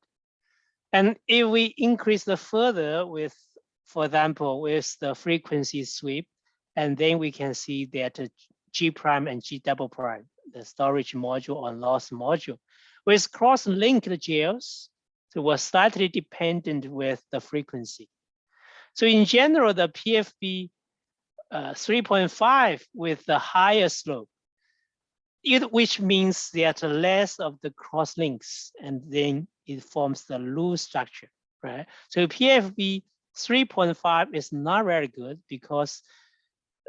And if we increase the further with, for example, with the frequency sweep, and then we can see that G prime and G double prime, the storage module or loss module, with cross-linked gels, so was slightly dependent with the frequency. So in general, the PFB 3.5 with the higher slope, which means that less of the cross links, and then it forms the loose structure, right? So PFB 3.5 is not very good because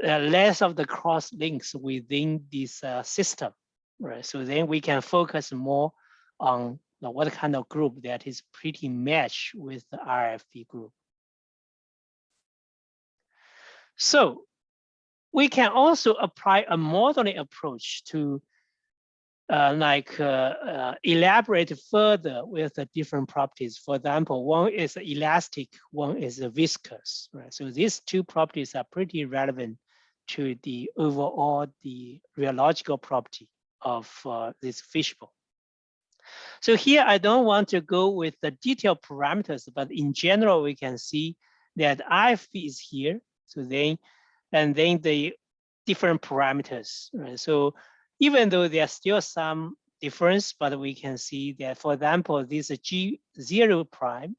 less of the cross links within this system, right? So then we can focus more on what kind of group that is pretty matched with the RFB group. So we can also apply a modeling approach to elaborate further with the different properties. For example, one is elastic, one is viscous, right? So these two properties are pretty relevant to the overall, the rheological property of this fishbowl. So here, I don't want to go with the detailed parameters, but in general, we can see that IFB is here. So then, and then the different parameters, right? So even though there's still some difference, but we can see that, for example, this G0 prime,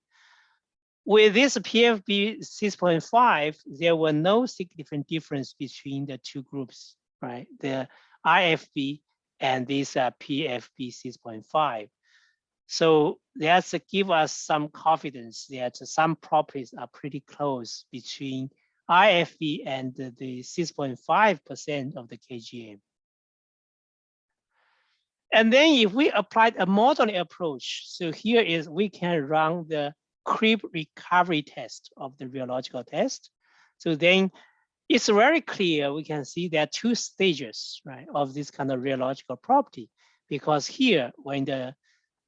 with this PFB 6.5, there were no significant difference between the two groups, right? The IFB and this PFB 6.5. So that's give us some confidence that some properties are pretty close between IFB and the 6.5% of the KGM. And then if we applied a modeling approach, so here is we can run the creep recovery test of the rheological test. So then it's very clear, we can see there are two stages, right, of this kind of rheological property, because here when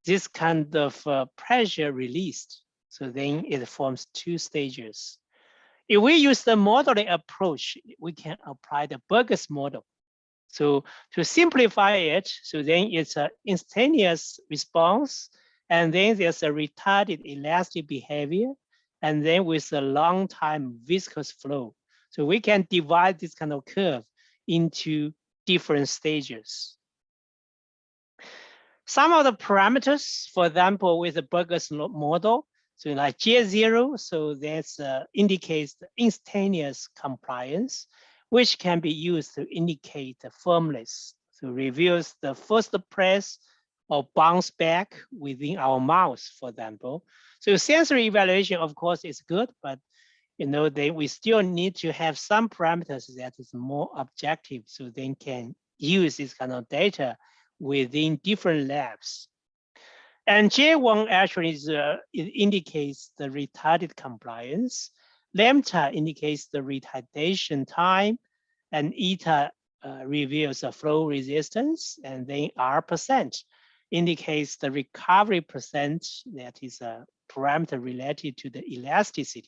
this kind of pressure released, so then it forms two stages. If we use the modeling approach, we can apply the Burgers model. So to simplify it, so then it's an instantaneous response, and then there's a retarded elastic behavior, and then with a long time viscous flow. So we can divide this kind of curve into different stages. Some of the parameters, for example, with the Burger's model, so like J0, so that indicates the instantaneous compliance, which can be used to indicate the firmness, so reveals the first press or bounce back within our mouth, for example. So sensory evaluation, of course, is good, but we still need to have some parameters that is more objective, so they can use this kind of data within different labs. And J1 actually it indicates the retarded compliance. Lambda indicates the retardation time, and eta reveals the flow resistance, and then R% indicates the recovery percent, that is a parameter related to the elasticity.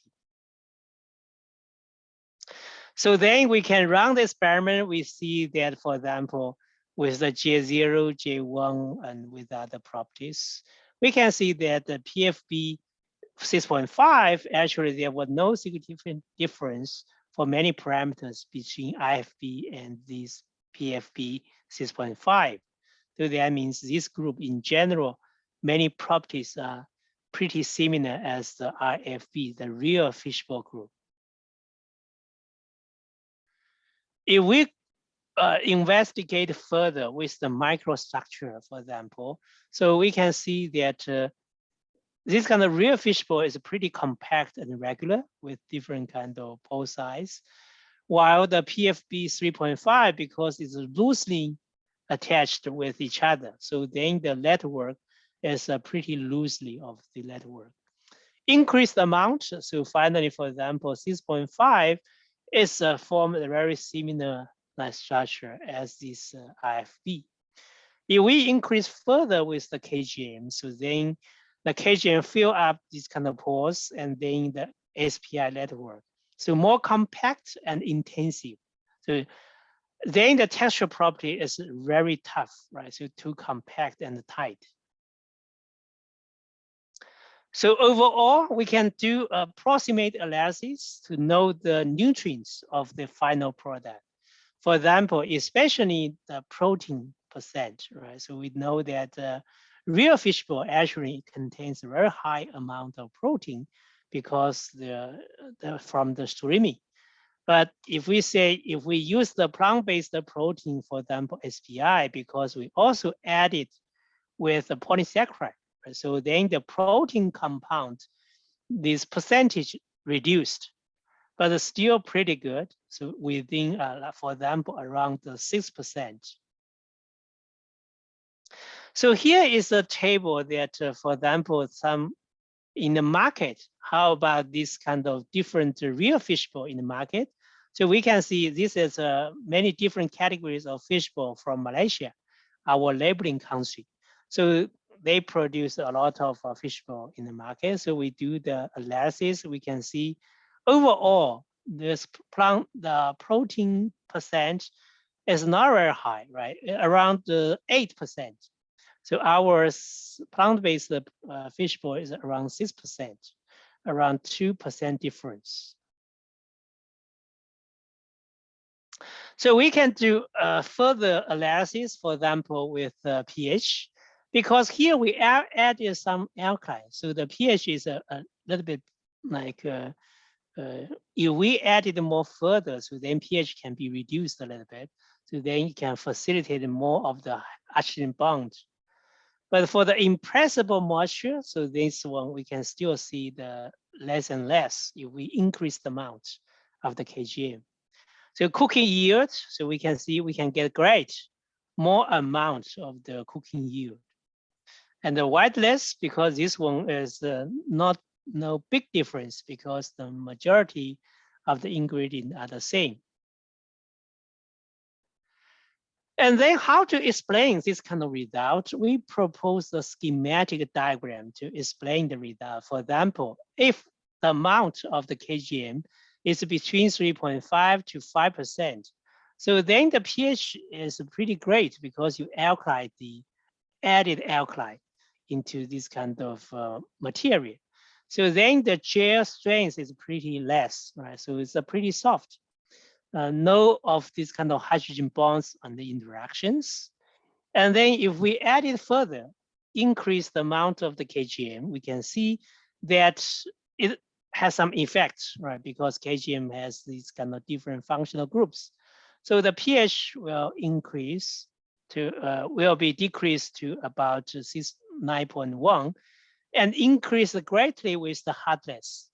So then we can run the experiment. We see that, for example, with the J0, J1, and with other properties, we can see that the PFB 6.5, actually there was no significant difference for many parameters between IFB and this PFB 6.5. So that means this group in general, many properties are pretty similar as the IFB, the real fishbowl group. If we investigate further with the microstructure, for example, so we can see that this kind of real fishbowl is pretty compact and regular with different kind of pore size, while the PFB 3.5, because it's loosely attached with each other, so then the letterwork is pretty loosely of the letterwork. Increased amount, so finally, for example, 6.5 is formed a very similar structure as this IFB. If we increase further with the KGM, so then the KGM fill up these kind of pores, and then the SPI letterwork. So more compact and intensive. So then the texture property is very tough, right? So too compact and tight. So overall, we can do approximate analysis to know the nutrients of the final product. For example, especially the protein percent, right? So we know that real fishbowl actually contains a very high amount of protein because from the surimi. But if we use the plant-based protein, for example, SPI, because we also added with the polysaccharide, right? So then the protein compound, this percentage reduced, but it's still pretty good. So within, for example, around the 6%. So here is a table that, for example, some in the market, how about this kind of different real fishbowl in the market? So we can see this is many different categories of fishbowl from Malaysia, our labeling country. So they produce a lot of fishbowl in the market. So we do the analysis. We can see overall, the protein percent is not very high, right? Around 8%. So our plant-based fishbowl is around 6%, around 2% difference. So we can do further analysis, for example, with pH, because here we added some alkali. So the pH is a little bit like, if we added more further, so then pH can be reduced a little bit. So then you can facilitate more of the oxygen bond. But for the impressible moisture, so this one, we can still see the less and less if we increase the amount of the KGM. So cooking yield, so we can see we can get great, more amount of the cooking yield. And the whiteless, because this one is no big difference because the majority of the ingredients are the same. And then how to explain this kind of result? We propose a schematic diagram to explain the result. For example, if the amount of the KGM is between 3.5 to 5%, so then the pH is pretty great because you alkali the added alkali into this kind of material. So then the gel strength is pretty less, right? So it's a pretty soft. no of these kind of hydrogen bonds and the interactions. And then if we add it further, increase the amount of the KGM, we can see that it has some effects, right? Because KGM has these kind of different functional groups. So the pH will increase to, will be decreased to about 9.1 and increase greatly with the hardness.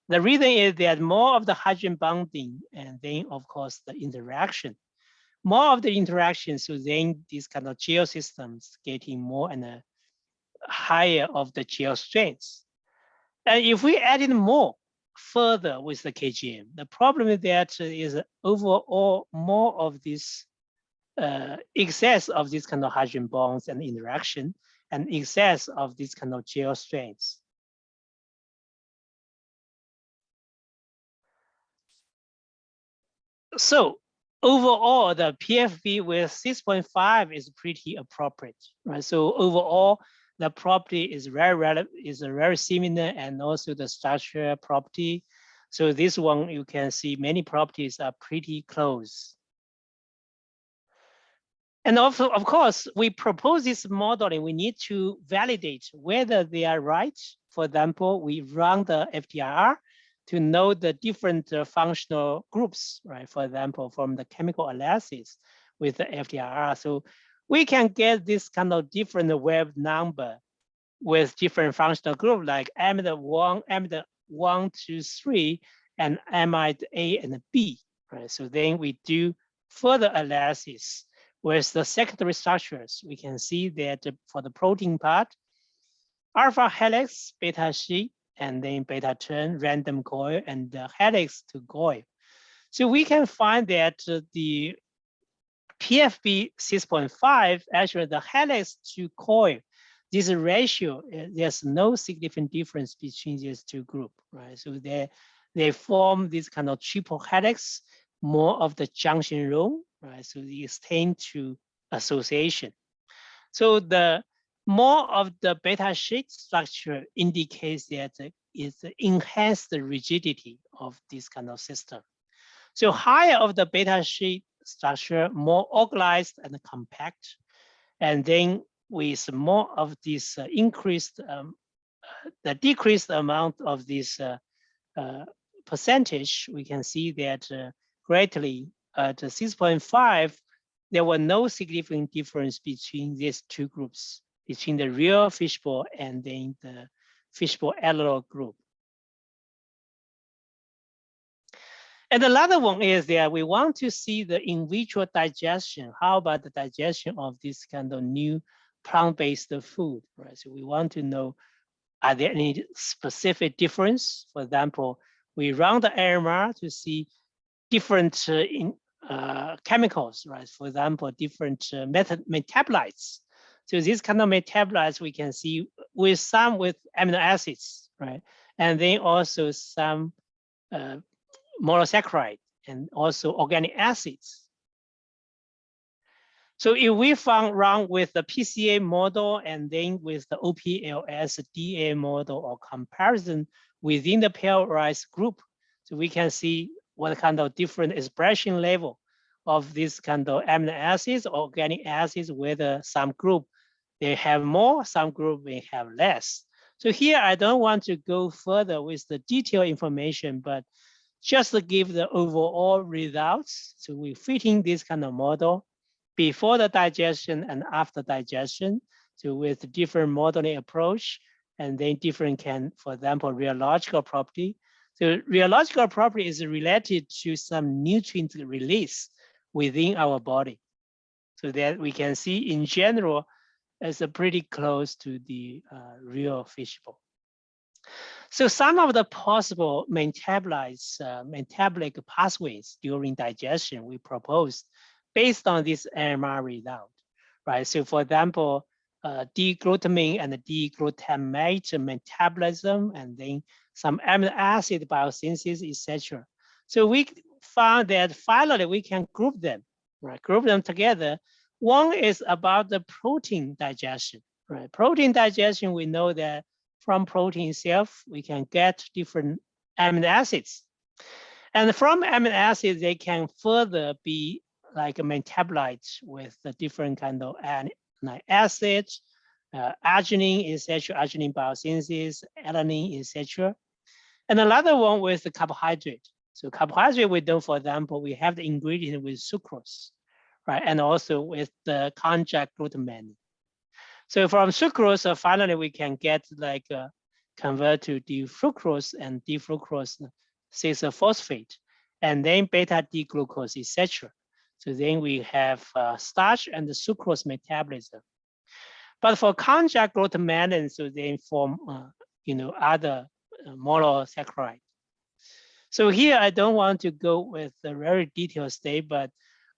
The reason is that more of the hydrogen bonding and then of course the interaction. More of the interaction, so then these kind of gel systems getting more and higher of the gel strengths. And if we add in more further with the KGM, the problem is that is overall more of this excess of this kind of hydrogen bonds and interaction and excess of this kind of gel strengths. So overall, the PFB with 6.5 is pretty appropriate, right? So overall, the property is very similar, and also the structure property. So this one, you can see many properties are pretty close. And also, of course, we propose this modeling, we need to validate whether they are right. For example, we run the FTIR to know the different functional groups, right? For example, from the chemical analysis with the FTIR. So we can get this kind of different wave number with different functional group like amide 1, amide 1, 2, 3, and amide A and B, right? So then we do further analysis with the secondary structures. We can see that for the protein part, alpha helix, beta sheet, and then beta turn, random coil, and the helix to coil. So we can find that the PFB 6.5, actually the helix to coil, this ratio, there's no significant difference between these two groups, right? So they form this kind of triple helix, more of the junction role, right? So they extend to association. So the more of the beta sheet structure indicates that it enhances the rigidity of this kind of system. So higher of the beta sheet structure, more organized and compact, and then with more of this increased, the decreased amount of this percentage, we can see that greatly at 6.5, there were no significant difference between these two groups, between the real fishbowl and then the fishbowl analog group. And another one is that we want to see the in vitro digestion. How about the digestion of this kind of new plant-based food, right? So we want to know, are there any specific difference? For example, we run the AMR to see different chemicals, right? For example, different metabolites. So these kind of metabolites we can see with some with amino acids, right? And then also some monosaccharide and also organic acids. So if we run with the PCA model and then with the OPLS DA model or comparison within the pairwise group, so we can see what kind of different expression level of this kind of amino acids, organic acids, whether some group they have more, some group may have less. So here I don't want to go further with the detailed information, but just to give the overall results. So we fitting this kind of model before the digestion and after digestion. So with different modeling approach, and then different can, for example, rheological property. So rheological property is related to some nutrient release within our body. So that we can see in general as a pretty close to the real fishbowl. So some of the possible metabolic pathways during digestion we proposed based on this AMR result, right? So for example, D-glutamine and D-glutamate metabolism, and then some amino acid biosynthesis, etc. So we found that finally we can group them, right? Group them together. One is about the protein digestion, right? Protein digestion, we know that from protein itself, we can get different amino acids. And from amino acids, they can further be like metabolites with the different kind of acids, arginine, etc., arginine biosynthesis, alanine, etc. And another one with the carbohydrate. So carbohydrate, we know, for example, we have the ingredient with sucrose, right? And also with the conjugate glutamine. So from sucrose, finally, we can get like convert to D-fructose and D-fructose 6-phosphate, and then beta-D-glucose, etc. So then we have starch and the sucrose metabolism. But for conjugate glutamine, so they form, other monosaccharide. So here I don't want to go with the very detailed state, but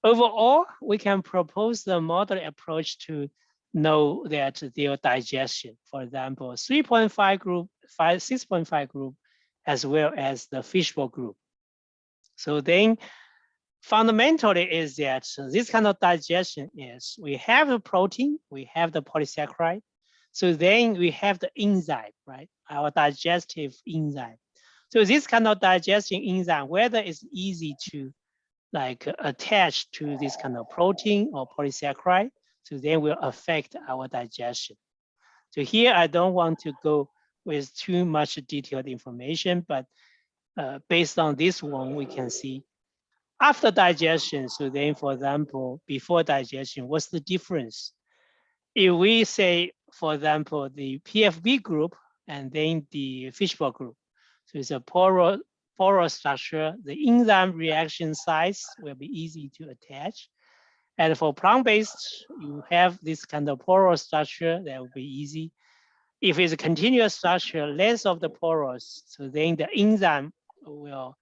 overall we can propose the model approach to know that their digestion, for example, 3.5 group, 6.5 group, as well as the fishbowl group. So then fundamentally is that this kind of digestion is we have the protein, we have the polysaccharide. So then we have the enzyme, right? Our digestive enzyme. So this kind of digestion enzyme, whether it's easy to like attach to this kind of protein or polysaccharide, so then will affect our digestion. So here I don't want to go with too much detailed information, but based on this one, we can see after digestion. So then, for example, before digestion, what's the difference? If we say, for example, the PFB group and then the fishbowl group, so it's a porous structure, the enzyme reaction sites will be easy to attach. And for plant-based, you have this kind of porous structure that will be easy. If it's a continuous structure, less of the porous, so then the enzyme will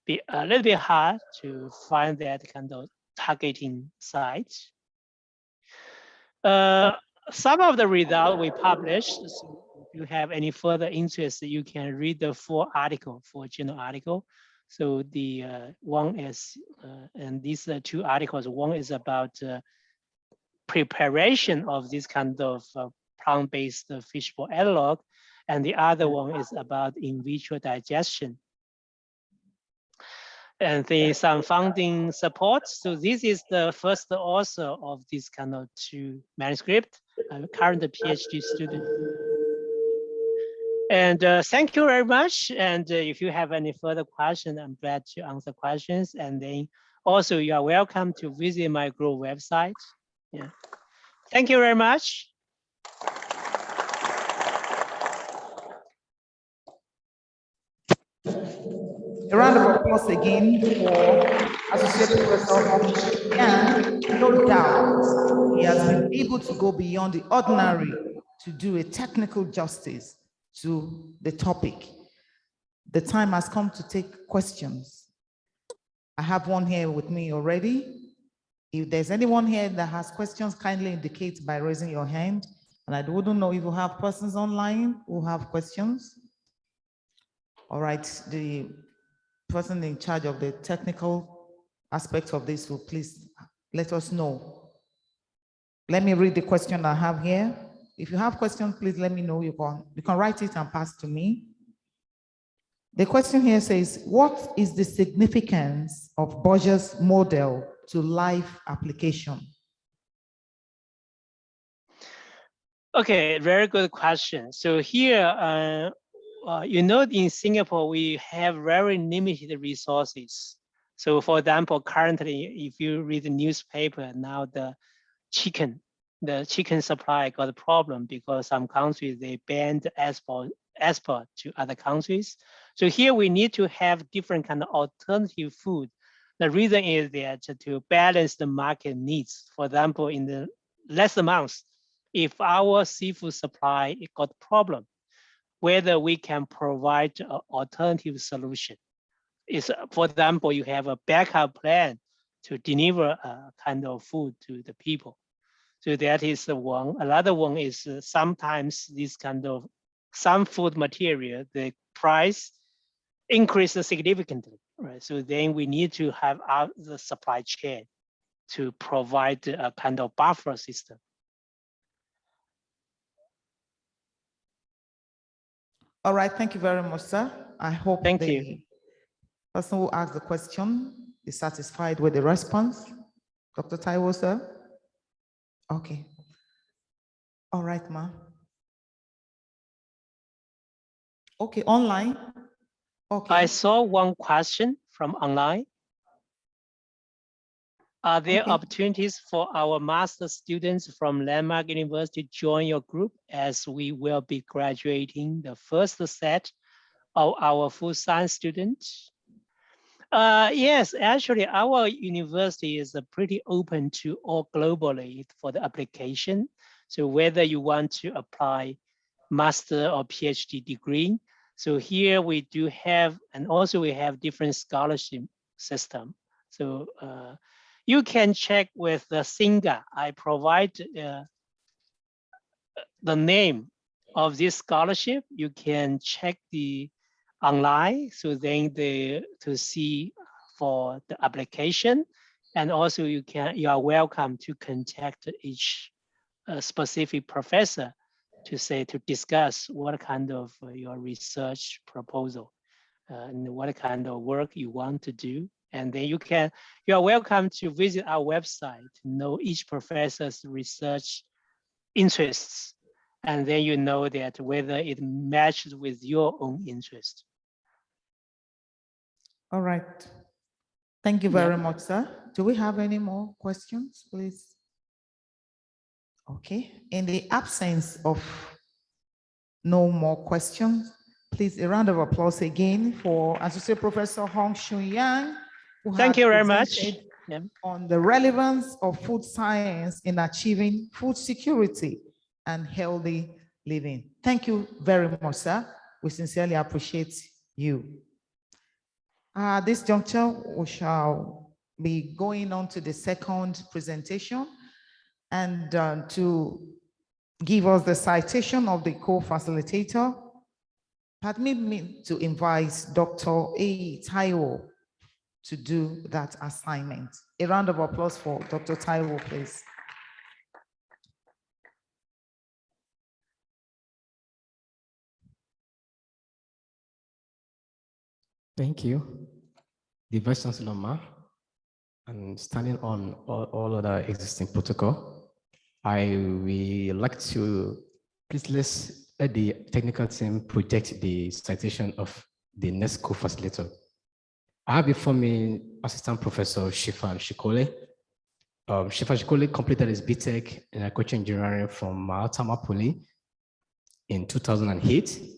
be a little bit hard to find that kind of targeting sites. Some of the results we published, so if you have any further interest, you can read the full journal article. So the one is, and these two articles, one is about preparation of this kind of plant-based fishbowl analog, and the other one is about in vitro digestion. And some funding support. So this is the first author of this kind of two manuscript. I'm a current PhD student. And thank you very much. And if you have any further questions, I'm glad to answer questions. And then also you are welcome to visit my group website. Yeah. Thank you very much. A round of applause again for Associate Professor Hong Yang. No doubt he has been able to go beyond the ordinary to do a technical justice to the topic. The time has come to take questions. I have one here with me already. If there's anyone here that has questions, kindly indicate by raising your hand. And I wouldn't know if you have persons online who have questions. All right, the person in charge of the technical aspects of this will please let us know. Let me read the question I have here. If you have questions, please let me know. You can write it and pass to me. The question here says, what is the significance of Borges' model to life application? Okay, very good question. So here, in Singapore, we have very limited resources. So for example, currently, if you read the newspaper, now the chicken supply got a problem because some countries, they banned export to other countries. So here we need to have different kind of alternative food. The reason is that to balance the market needs. For example, in the last months, if our seafood supply got a problem, whether we can provide an alternative solution. For example, you have a backup plan to deliver a kind of food to the people. So that is the one. Another one is sometimes this kind of some food material, the price increases significantly, right? So then we need to have the supply chain to provide a kind of buffer system. All right, thank you very much, sir. I hope Thank you. Person who asked the question is satisfied with the response. Dr. Taiwo, sir? Okay. All right, ma. Okay, online? Okay. I saw one question from online. Are there Okay. opportunities for our master students from Landmark University to join your group, as we will be graduating the first set of our food science students? Yes, actually, our university is pretty open to all globally for the application. So whether you want to apply master or PhD degree, so here we do have, and also we have different scholarship system. So you can check with the SINGA. I provide the name of this scholarship. You can check the online, so then to see for the application, and also you are welcome to contact each specific professor to discuss what kind of your research proposal and what kind of work you want to do. And then you are welcome to visit our website to know each professor's research interests. And then you know that whether it matches with your own interest. All right. Thank you very much, sir. Do we have any more questions, please? Okay. In the absence of no more questions, please a round of applause again for Associate Professor Hong Shun Yang. Thank you very much. On the relevance of food science in achieving food security and healthy living. Thank you very much, sir. We sincerely appreciate you. At this juncture, we shall be going on to the second presentation, and to give us the citation of the co-facilitator, permit me to invite Dr. A. Taiwo to do that assignment. A round of applause for Dr. Taiwo, please. Thank you, the Vice Chancellor Ma, and standing on all other existing protocol, I would like to please let the technical team project the citation of the next co-facilitator. I have before me Assistant Professor Shifan Shikole. Shifan Shikole completed his BTech in agriculture engineering from Mahatma Puli in 2008.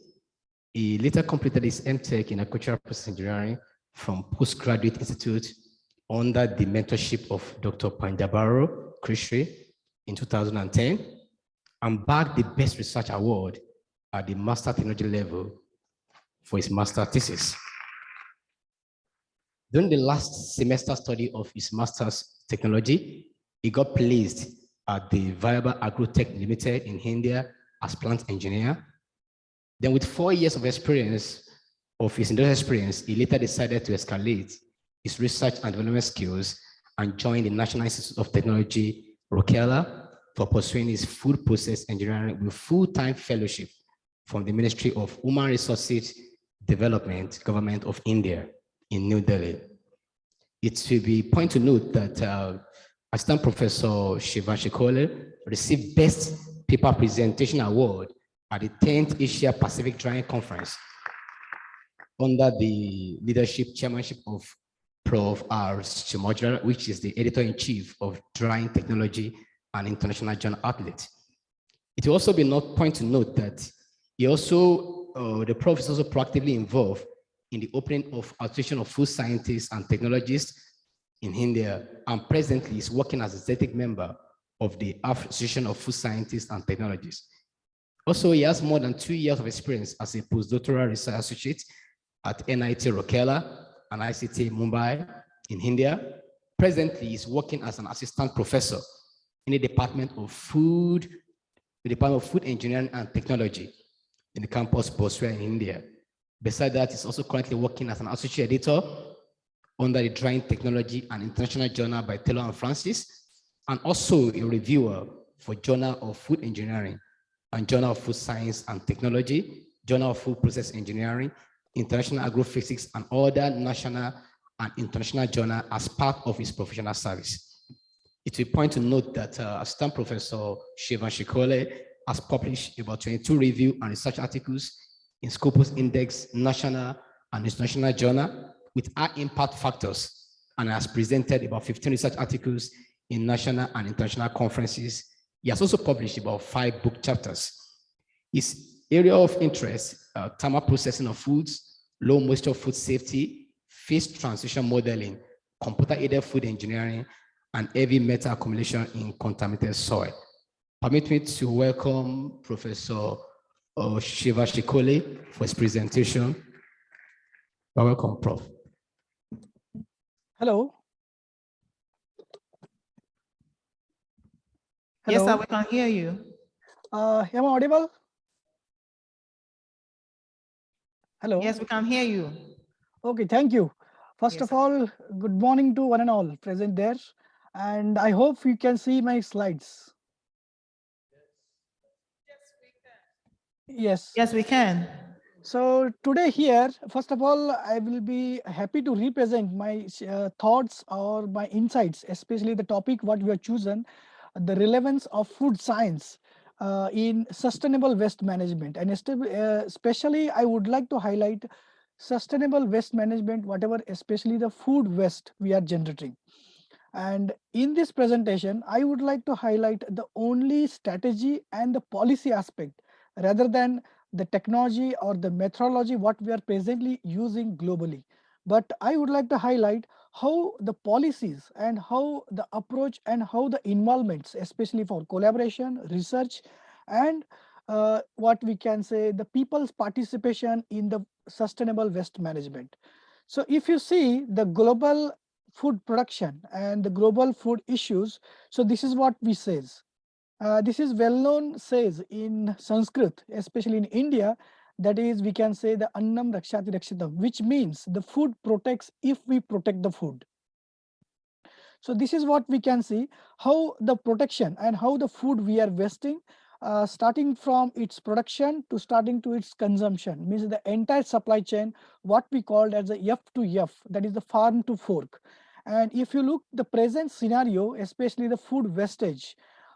He later completed his MTech in agricultural process engineering from Postgraduate Institute under the mentorship of Dr. Pandabaro Krishri in 2010, and bagged the Best Research Award at the Master Technology level for his master thesis. During the last semester study of his master's technology, he got placed at the Viable Agrotech Limited in India as plant engineer. Then with 4 years of experience, of his industrial experience, he later decided to escalate his research and development skills and joined the National Institute of Technology, Rockela, for pursuing his food process engineering with full-time fellowship from the Ministry of Human Resources Development, Government of India in New Delhi. It should be point to note that Assistant Professor Shiva Shikole received Best Paper Presentation Award at the 10th Asia Pacific Drying Conference under the chairmanship of Prof. R. Chimojra, which is the editor-in-chief of Drying Technology and International Journal Outlet. It will also be point to note that the prof is also proactively involved in the opening of Association of Food Scientists and Technologists in India, and presently is working as a executive member of the Association of Food Scientists and Technologists. Also, he has more than 2 years of experience as a postdoctoral research associate at NIT Rockela and ICT Mumbai in India. Presently, he's working as an assistant professor in the Department of Food Engineering and Technology in the campus Boswell in India. Besides that, he's also currently working as an associate editor under the Drying Technology and International Journal by Taylor and Francis, and also a reviewer for Journal of Food Engineering and Journal of Food Science and Technology, Journal of Food Process Engineering, international agrophysics, and other national and international journals as part of his professional service. It's a point to note that Assistant Professor Shivan Shikole has published about 22 review and research articles in Scopus Index national and international journal with high impact factors, and has presented about 15 research articles in national and international conferences. He has also published about 5 book chapters. His area of interest, thermal processing of foods, low moisture food safety, phase transition modeling, computer-aided food engineering, and heavy metal accumulation in contaminated soil. Permit me to welcome Professor Shiva Shikole for his presentation. Welcome, Prof. Hello. Yes, sir, Hello. we can hear you. Am I audible? Hello. Yes, we can hear you. Okay, thank you. First Yes, of sir. all, good morning to one and all present there. And I hope you can see my slides. Yes. Yes, we can. So today here, first of all, I will be happy to represent my thoughts or my insights, especially the topic what we have chosen, the relevance of food science in sustainable waste management. And especially, I would like to highlight sustainable waste management, whatever, especially the food waste we are generating. And in this presentation, I would like to highlight the only strategy and the policy aspect rather than the technology or the methodology what we are presently using globally. But I would like to highlight how the policies and how the approach and how the involvements, especially for collaboration, research, and what we can say the people's participation in the sustainable waste management. So if you see the global food production and the global food issues, so this is what we says. This is well known says in Sanskrit, especially in India, that is we can say the annam rakshati rakshitam, which means the food protects if we protect the food. So this is what we can see, how the protection and how the food we are wasting, starting from its production to starting to its consumption, means the entire supply chain, what we called as the F to F, that is the farm to fork. And if you look the present scenario, especially the food wastage,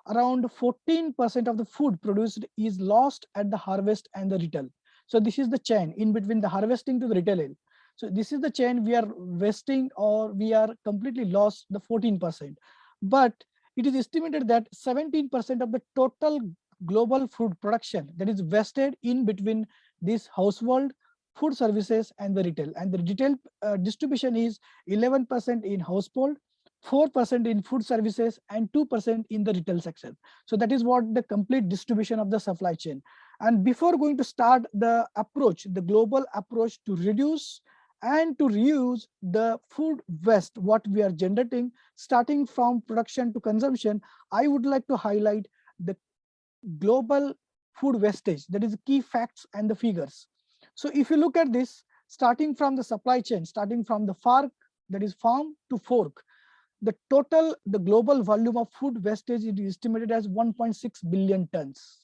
around 14% of the food produced is lost at the harvest and the retail. So this is the chain in between the harvesting to the retail. So this is the chain we are wasting or we are completely lost the 14%. But it is estimated that 17% of the total global food production that is wasted in between this household, food services and the retail. And the retail distribution is 11% in household, 4% in food services and 2% in the retail section. So that is what the complete distribution of the supply chain. And before going to start the approach, the global approach to reduce and to reuse the food waste, what we are generating, starting from production to consumption, I would like to highlight the global food wastage, that is key facts and the figures. So if you look at this, starting from the supply chain, starting from the farm, that is farm to fork, the global volume of food wastage is estimated as 1.6 billion tons.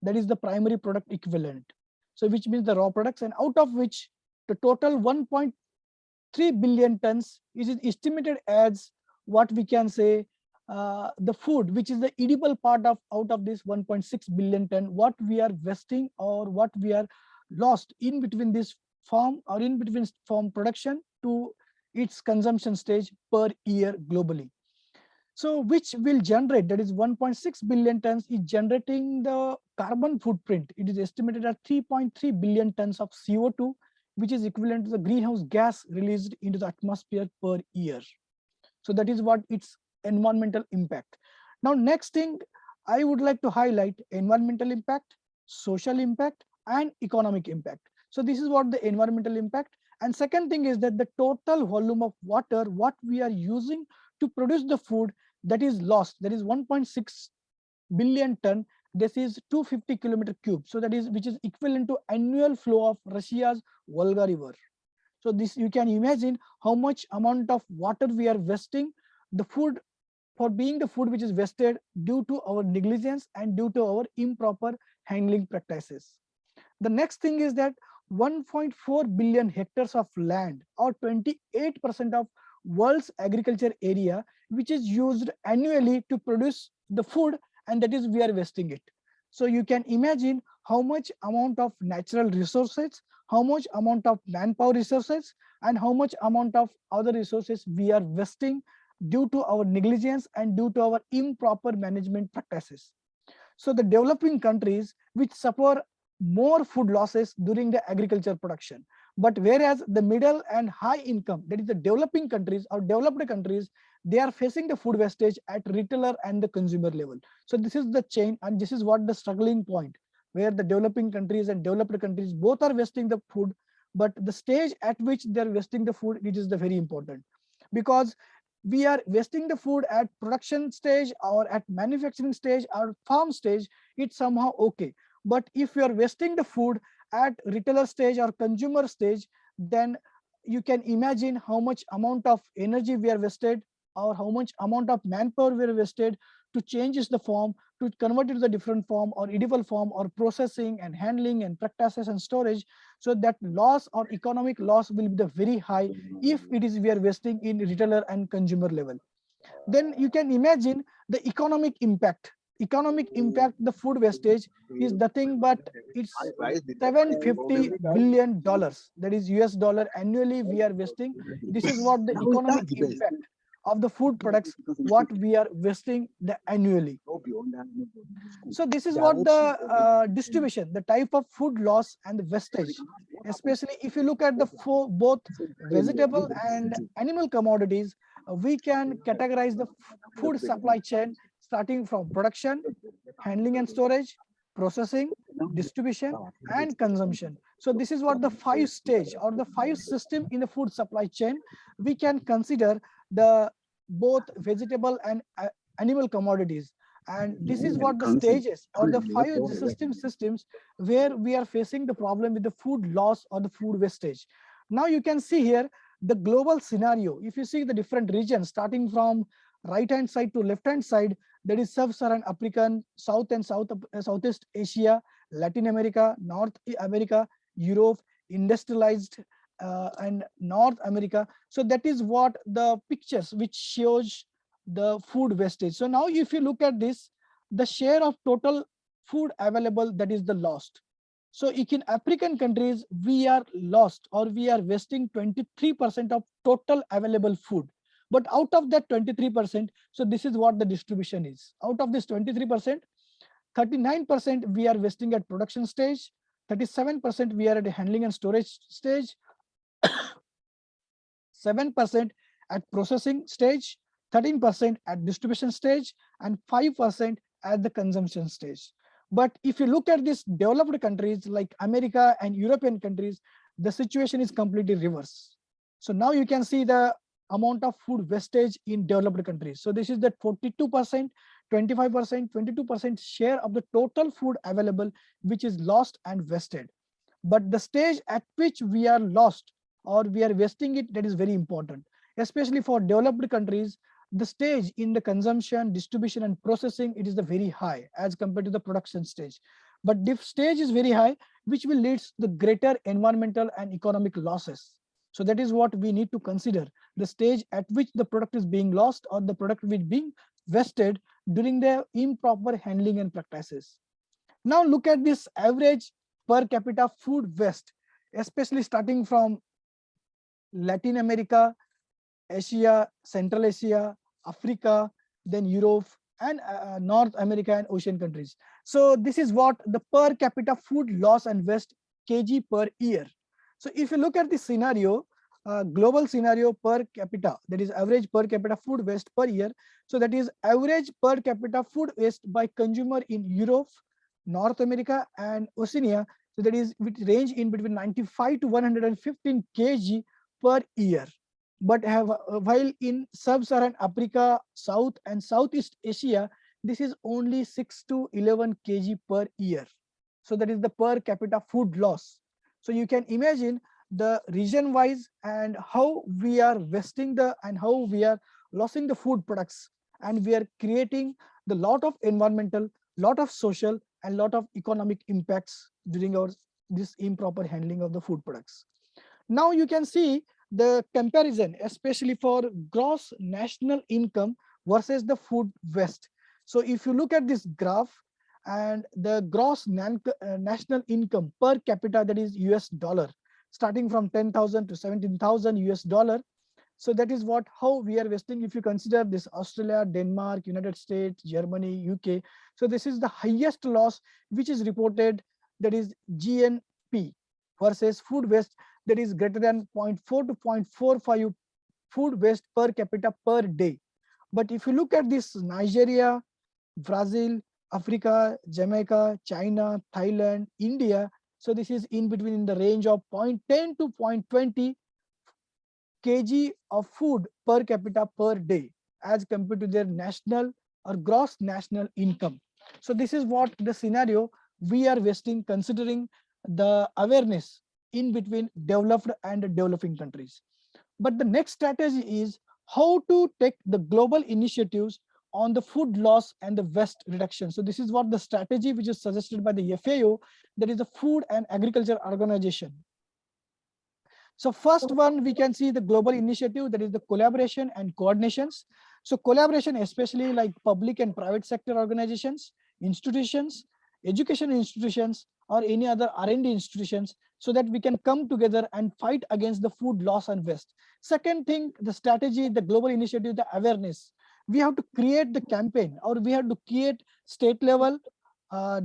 That is the primary product equivalent. So which means the raw products, and out of which the total 1.3 billion tons is estimated as what we can say the food, which is the edible part of out of this 1.6 billion ton, what we are wasting or what we are lost in between this farm or in between farm production to its consumption stage per year globally. So which will generate, that is 1.6 billion tons is generating the carbon footprint. It is estimated at 3.3 billion tons of CO2, which is equivalent to the greenhouse gas released into the atmosphere per year. So that is what its environmental impact. Now, next thing I would like to highlight: environmental impact, social impact, and economic impact. So this is what the environmental impact. And second thing is that the total volume of water, what we are using to produce the food, that is lost, that is 1.6 billion ton. This is 250 kilometer cube. So that is, which is equivalent to annual flow of Russia's Volga River. So this, you can imagine how much amount of water we are wasting, the food for being the food which is wasted due to our negligence and due to our improper handling practices. The next thing is that 1.4 billion hectares of land, or 28% of world's agriculture area, which is used annually to produce the food, and that is we are wasting it. So you can imagine how much amount of natural resources, how much amount of manpower resources, and how much amount of other resources we are wasting due to our negligence and due to our improper management practices. So the developing countries which suffer more food losses during the agriculture production, but whereas the middle and high income, that is the developing countries or developed countries, they are facing the food wastage at retailer and the consumer level. So this is the chain, and this is what the struggling point, where the developing countries and developed countries both are wasting the food, but the stage at which they are wasting the food, it is the very important, because we are wasting the food at production stage or at manufacturing stage or farm stage, it's somehow okay. But if you are wasting the food at retailer stage or consumer stage, then you can imagine how much amount of energy we are wasted, or how much amount of manpower we are wasted to change the form, to convert it to the different form or edible form, or processing and handling and practices and storage. So that loss or economic loss will be the very high if it is we are wasting in retailer and consumer level. Then you can imagine the economic impact. Economic impact, the food wastage is nothing but it's $750 billion, that is US dollar, annually we are wasting. This is what the economic impact of the food products, what we are wasting the annually. So this is what the distribution, the type of food loss and the wastage, especially if you look at the both vegetable and animal commodities, we can categorize the food supply chain starting from production, handling and storage, processing, distribution, and consumption. So this is what the 5 stage or the 5 system in the food supply chain. We can consider the both vegetable and animal commodities, and this is what the stages or the 5 systems where we are facing the problem with the food loss or the food wastage. Now you can see here the global scenario. If you see the different regions starting from right hand side to left hand side, that is sub-Saharan African, South and Southeast Asia, Latin America, North America, Europe, industrialized, and North America. So that is what the pictures which shows the food wastage. So now if you look at this, the share of total food available, that is the lost. So in African countries, we are lost or we are wasting 23% of total available food. But out of that 23%, so this is what the distribution is. Out of this 23%, 39% we are wasting at production stage, 37% we are at handling and storage stage, 7% at processing stage, 13% at distribution stage, and 5% at the consumption stage. But if you look at these developed countries like America and European countries, the situation is completely reverse. So now you can see the amount of food wastage in developed countries. So this is that 42%, 25%, 22% share of the total food available, which is lost and wasted. But the stage at which we are lost or we are wasting it, that is very important, especially for developed countries. The stage in the consumption, distribution, and processing, it is the very high as compared to the production stage. But this stage is very high, which will lead to the greater environmental and economic losses. So that is what we need to consider, the stage at which the product is being lost or the product is being wasted during the improper handling and practices. Now look at this average per capita food waste, especially starting from Latin America, Asia, Central Asia, Africa, then Europe, and North America and ocean countries. So this is what the per capita food loss and waste kg per year. So if you look at this scenario, global scenario per capita, that is average per capita food waste per year. So that is average per capita food waste by consumer in Europe, North America, and Oceania. So that is which range in between 95 to 115 kg per year. But while in sub-Saharan Africa, South and Southeast Asia, this is only 6 to 11 kg per year. So that is the per capita food loss. So you can imagine the region wise and how we are wasting and how we are losing the food products, and we are creating the lot of environmental, lot of social, and lot of economic impacts during our this improper handling of the food products. Now you can see the comparison, especially for gross national income versus the food waste. So if you look at this graph and the gross national income per capita, that is US dollar, starting from 10,000 to 17,000 US dollar. So that is what how we are wasting. If you consider this Australia, Denmark, United States, Germany, UK. So this is the highest loss which is reported, that is GNP versus food waste, that is greater than 0.4 to 0.45 food waste per capita per day. But if you look at this Nigeria, Brazil, Africa, Jamaica, China, Thailand, India, so this is in between in the range of 0.10 to 0.20 kg of food per capita per day as compared to their national or gross national income. So this is what the scenario we are wasting, considering the awareness in between developed and developing countries. But the next strategy is how to take the global initiatives on the food loss and the waste reduction. So this is what the strategy which is suggested by the FAO, that is the Food and Agriculture Organization. So first one, we can see the global initiative, that is the collaboration and coordinations. So collaboration, especially like public and private sector organizations, institutions, education institutions, or any other R&D institutions, so that we can come together and fight against the food loss and waste. Second thing, the strategy, the global initiative, the awareness. We have to create the campaign, or we have to create state level,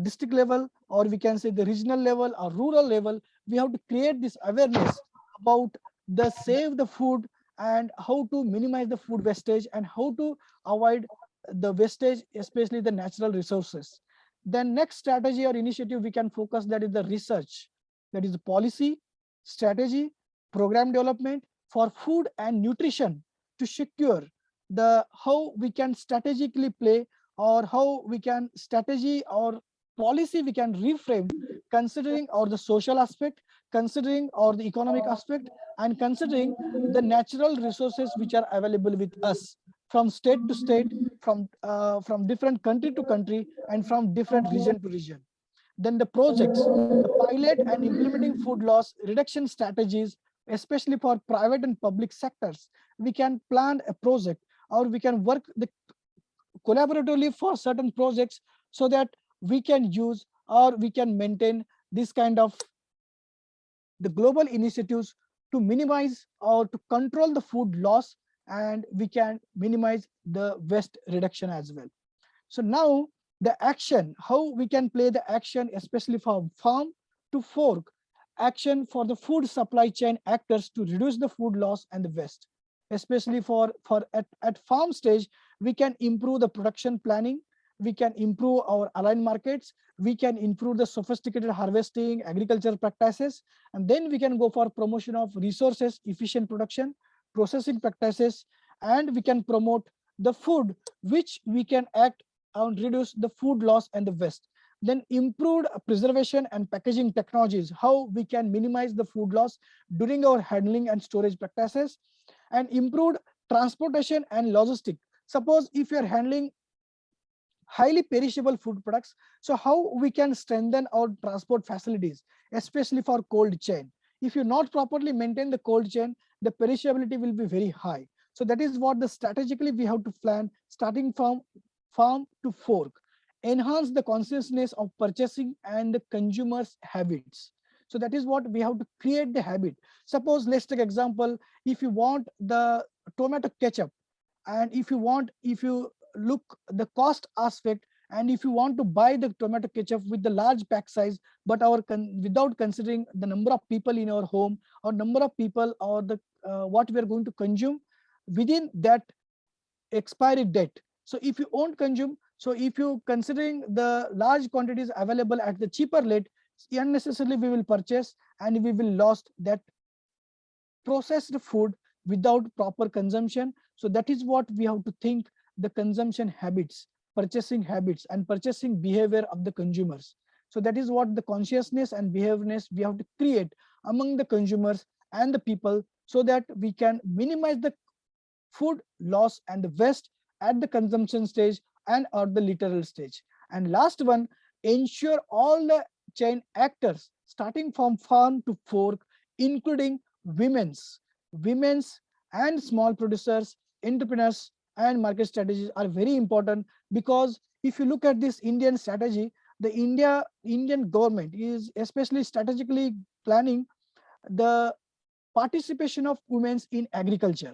district level, or we can say the regional level or rural level. We have to create this awareness about the save the food and how to minimize the food wastage and how to avoid the wastage, especially the natural resources. Then next strategy or initiative we can focus, that is the research, that is the policy, strategy, program development for food and nutrition to secure the how we can strategically play, or how we can strategy or policy we can reframe, considering or the social aspect, considering or the economic aspect, and considering the natural resources which are available with us from state to state, from different country to country, and from different region to region. Then the projects, the pilot and implementing food loss reduction strategies, especially for private and public sectors. We can plan a project, or we can work collaboratively for certain projects, so that we can use or we can maintain this kind of the global initiatives to minimize or to control the food loss, and we can minimize the waste reduction as well. So now the action, how we can play the action, especially from farm to fork, action for the food supply chain actors to reduce the food loss and the waste. Especially at farm stage, we can improve the production planning, we can improve our aligned markets, we can improve the sophisticated harvesting, agricultural practices, and then we can go for promotion of resources, efficient production, processing practices, and we can promote the food which we can act on reduce the food loss and the waste. Then improved preservation and packaging technologies, how we can minimize the food loss during our handling and storage practices, and improved transportation and logistics. Suppose if you are handling highly perishable food products, so how we can strengthen our transport facilities, especially for cold chain. If you not properly maintain the cold chain, the perishability will be very high. So that is what the strategically we have to plan, starting from farm to fork. Enhance the consciousness of purchasing and the consumers' habits. So that is what we have to create the habit. Suppose let's take example, if you want the tomato ketchup, and if you look the cost aspect, and if you want to buy the tomato ketchup with the large pack size, but without considering the number of people in our home, or number of people, or the what we are going to consume within that expiry date. So if you won't consume, so if you considering the large quantities available at the cheaper rate, unnecessarily we will purchase, and we will lost that processed food without proper consumption. So that is what we have to think, the consumption habits, purchasing habits, and purchasing behavior of the consumers. So that is what the consciousness and behaviorness we have to create among the consumers and the people, so that we can minimize the food loss and the waste at the consumption stage and at the literal stage. And last one, ensure all the chain actors, starting from farm to fork, including women's and small producers, entrepreneurs, and market strategies are very important, because if you look at this Indian strategy, the Indian government is especially strategically planning the participation of women in agriculture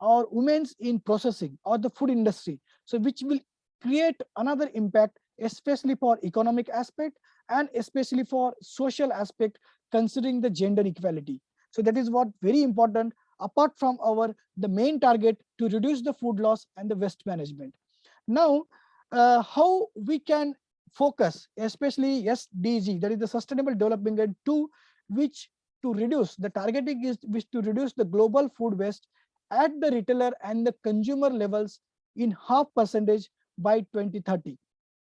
or women in processing or the food industry, so which will create another impact, especially for economic aspect and especially for social aspect, considering the gender equality. So that is what very important, apart from our the main target to reduce the food loss and the waste management. Now, how we can focus, especially SDG, that is the Sustainable Development Goal 2, which to reduce the targeting is which to reduce the global food waste at the retailer and the consumer levels in 0.5% by 2030.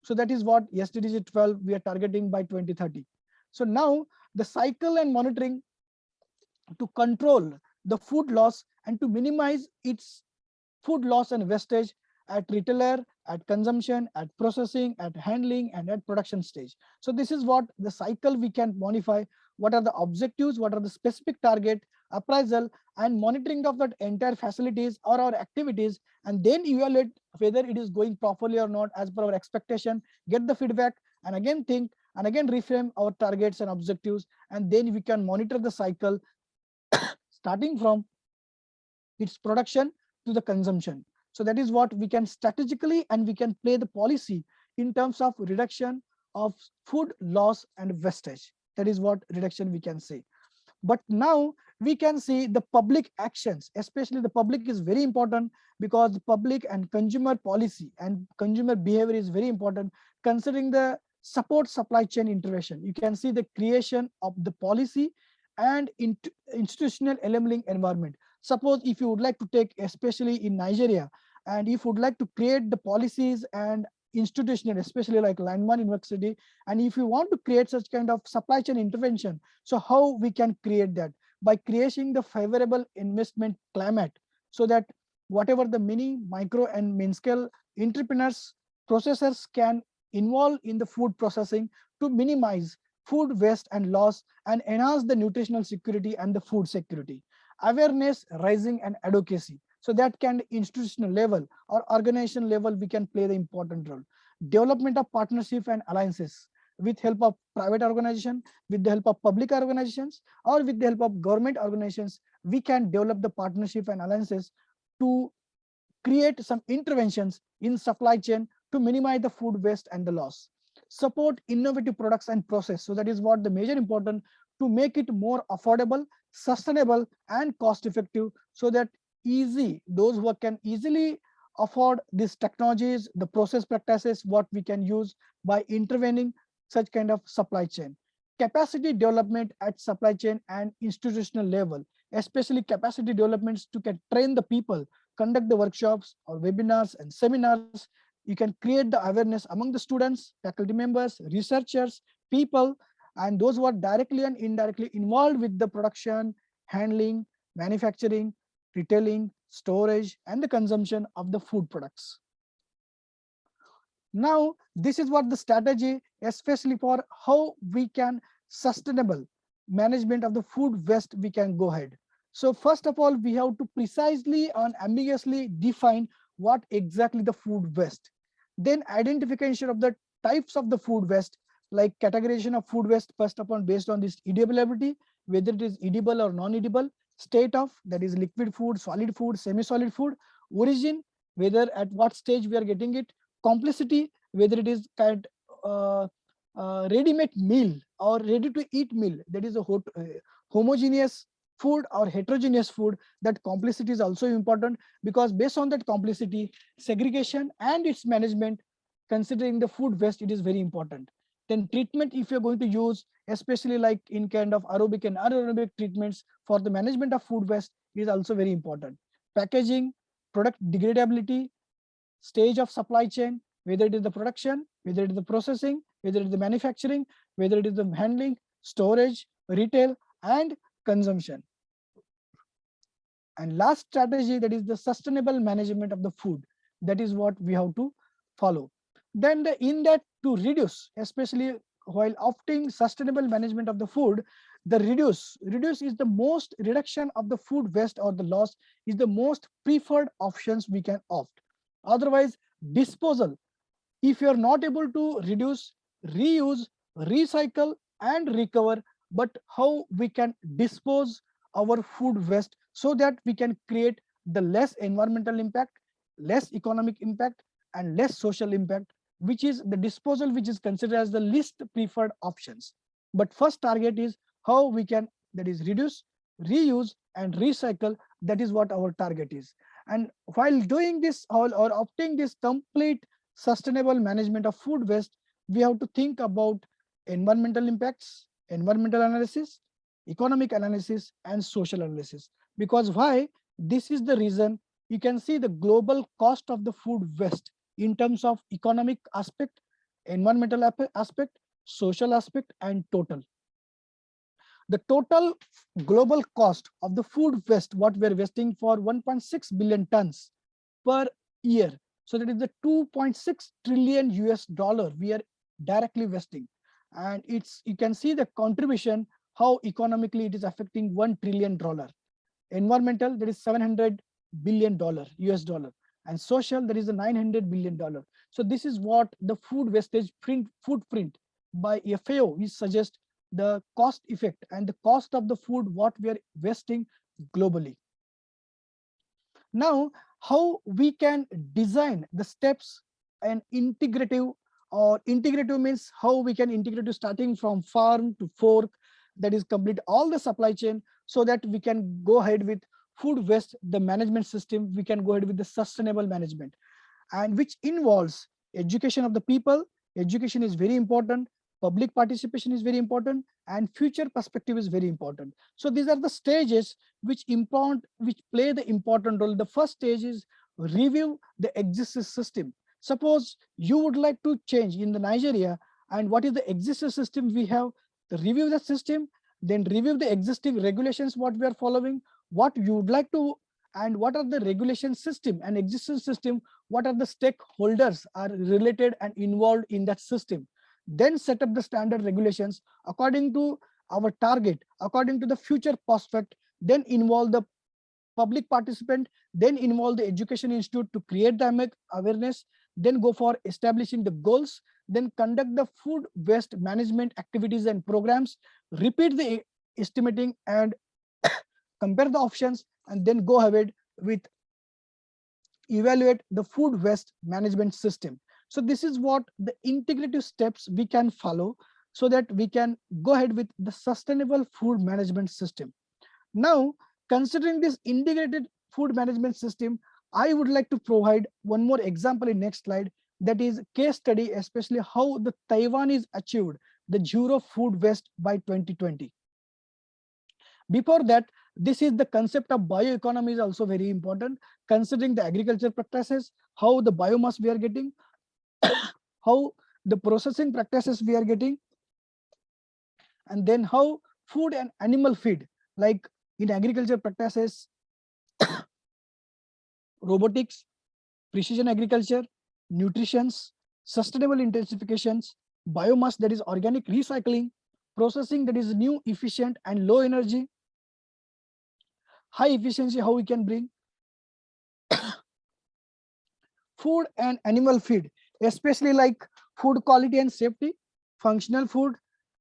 So that is what SDG 12 we are targeting by 2030. So now the cycle and monitoring to control the food loss and to minimize its food loss and wastage at retailer, at consumption, at processing, at handling, and at production stage. So this is what the cycle we can modify. What are the objectives? What are the specific target, appraisal, and monitoring of that entire facilities or our activities, and then evaluate whether it is going properly or not as per our expectation, get the feedback, and again think, and again reframe our targets and objectives, and then we can monitor the cycle starting from its production to the consumption. So that is what we can strategically, and we can play the policy in terms of reduction of food loss and wastage. That is what reduction we can say. But now we can see the public actions, especially the public is very important, because the public and consumer policy and consumer behavior is very important, considering the support supply chain intervention. You can see the creation of the policy and institutional enabling environment. Suppose if you would like to take, especially in Nigeria, and if you would like to create the policies and institutional, especially like Landmark University, and if you want to create such kind of supply chain intervention, so how we can create that? By creating the favorable investment climate, so that whatever the mini, micro, and main scale entrepreneurs, processors can involve in the food processing to minimize food waste and loss and enhance the nutritional security and the food security. Awareness raising and advocacy, so that can institutional level or organization level we can play the important role. Development of partnership and alliances with help of private organization, with the help of public organizations, or with the help of government organizations, we can develop the partnership and alliances to create some interventions in supply chain to minimize the food waste and the loss. Support innovative products and process, so that is what the major important, to make it more affordable, sustainable, and cost effective, so that those who can easily afford these technologies, the process practices, what we can use by intervening such kind of supply chain. Capacity development at supply chain and institutional level, especially capacity developments to can train the people, conduct the workshops or webinars and seminars. You can create the awareness among the students, faculty members, researchers, people, and those who are directly and indirectly involved with the production, handling, manufacturing, retailing, storage, and the consumption of the food products. Now, this is what the strategy, especially for how we can sustainable management of the food waste we can go ahead. So first of all, we have to precisely and ambiguously define what exactly the food waste. Then identification of the types of the food waste, like categorization of food waste first upon based on this edibility, whether it is edible or non-edible, state of, that is liquid food, solid food, semi-solid food, origin, whether at what stage we are getting it, complexity, whether it is kind ready-made meal or ready-to-eat meal, that is a homogeneous food or heterogeneous food. That complexity is also important, because based on that complexity, segregation and its management, considering the food waste, it is very important. Then treatment, if you're going to use, especially like in kind of aerobic and anaerobic treatments for the management of food waste, is also very important. Packaging, product degradability, stage of supply chain, whether it is the production, whether it is the processing, whether it is the manufacturing, whether it is the handling, storage, retail, and consumption. And last strategy, that is the sustainable management of the food. That is what we have to follow. Then in that, to reduce, especially while opting sustainable management of the food, the reduce is the most reduction of the food waste or the loss is the most preferred options we can opt. Otherwise, disposal, if you are not able to reduce, reuse, recycle and recover, but how we can dispose our food waste so that we can create the less environmental impact, less economic impact and less social impact, which is the disposal, which is considered as the least preferred options. But first target is how we can, that is reduce, reuse and recycle. That is what our target is. And while doing this or opting this complete sustainable management of food waste, we have to think about environmental impacts, environmental analysis, economic analysis and social analysis. Because why? This is the reason you can see the global cost of the food waste in terms of economic aspect, environmental aspect, social aspect and total. The total global cost of the food waste, what we are wasting for 1.6 billion tons per year. So that is the 2.6 trillion US dollar we are directly wasting. And it's, you can see the contribution, how economically it is affecting $1 trillion. Environmental, that is $700 billion US dollar. And social, that is a $900 billion. So this is what the food wastage footprint by FAO is suggest the cost effect and the cost of the food what we are wasting globally. Now, how we can design the steps and integrative, or integrative means how we can integrate starting from farm to fork, that is complete all the supply chain, so that we can go ahead with food waste, the management system, we can go ahead with the sustainable management, and which involves education of the people. Education is very important, public participation is very important, and future perspective is very important. So these are the stages which play the important role. The first stage is review the existing system. Suppose you would like to change in the Nigeria, and what is the existing system we have, review the system, then review the existing regulations what we are following, what you would like to, and what are the regulation system and existing system, what are the stakeholders are related and involved in that system. Then set up the standard regulations according to our target, according to the future prospect, then involve the public participant, then involve the education institute to create the awareness, then go for establishing the goals, then conduct the food waste management activities and programs, repeat the estimating and compare the options, and then go ahead with evaluate the food waste management system. So this is what the integrative steps we can follow so that we can go ahead with the sustainable food management system. Now, considering this integrated food management system, I would like to provide one more example in next slide, that is case study, especially how the Taiwan is achieved the zero food waste by 2020. Before that, this is the concept of bioeconomy is also very important, considering the agriculture practices, how the biomass we are getting, how the processing practices we are getting, and then how food and animal feed, like in agriculture practices, robotics, precision agriculture, nutrition, sustainable intensifications, biomass, that is organic recycling, processing, that is new, efficient and low energy, high efficiency, how we can bring food and animal feed, especially like food quality and safety, functional food,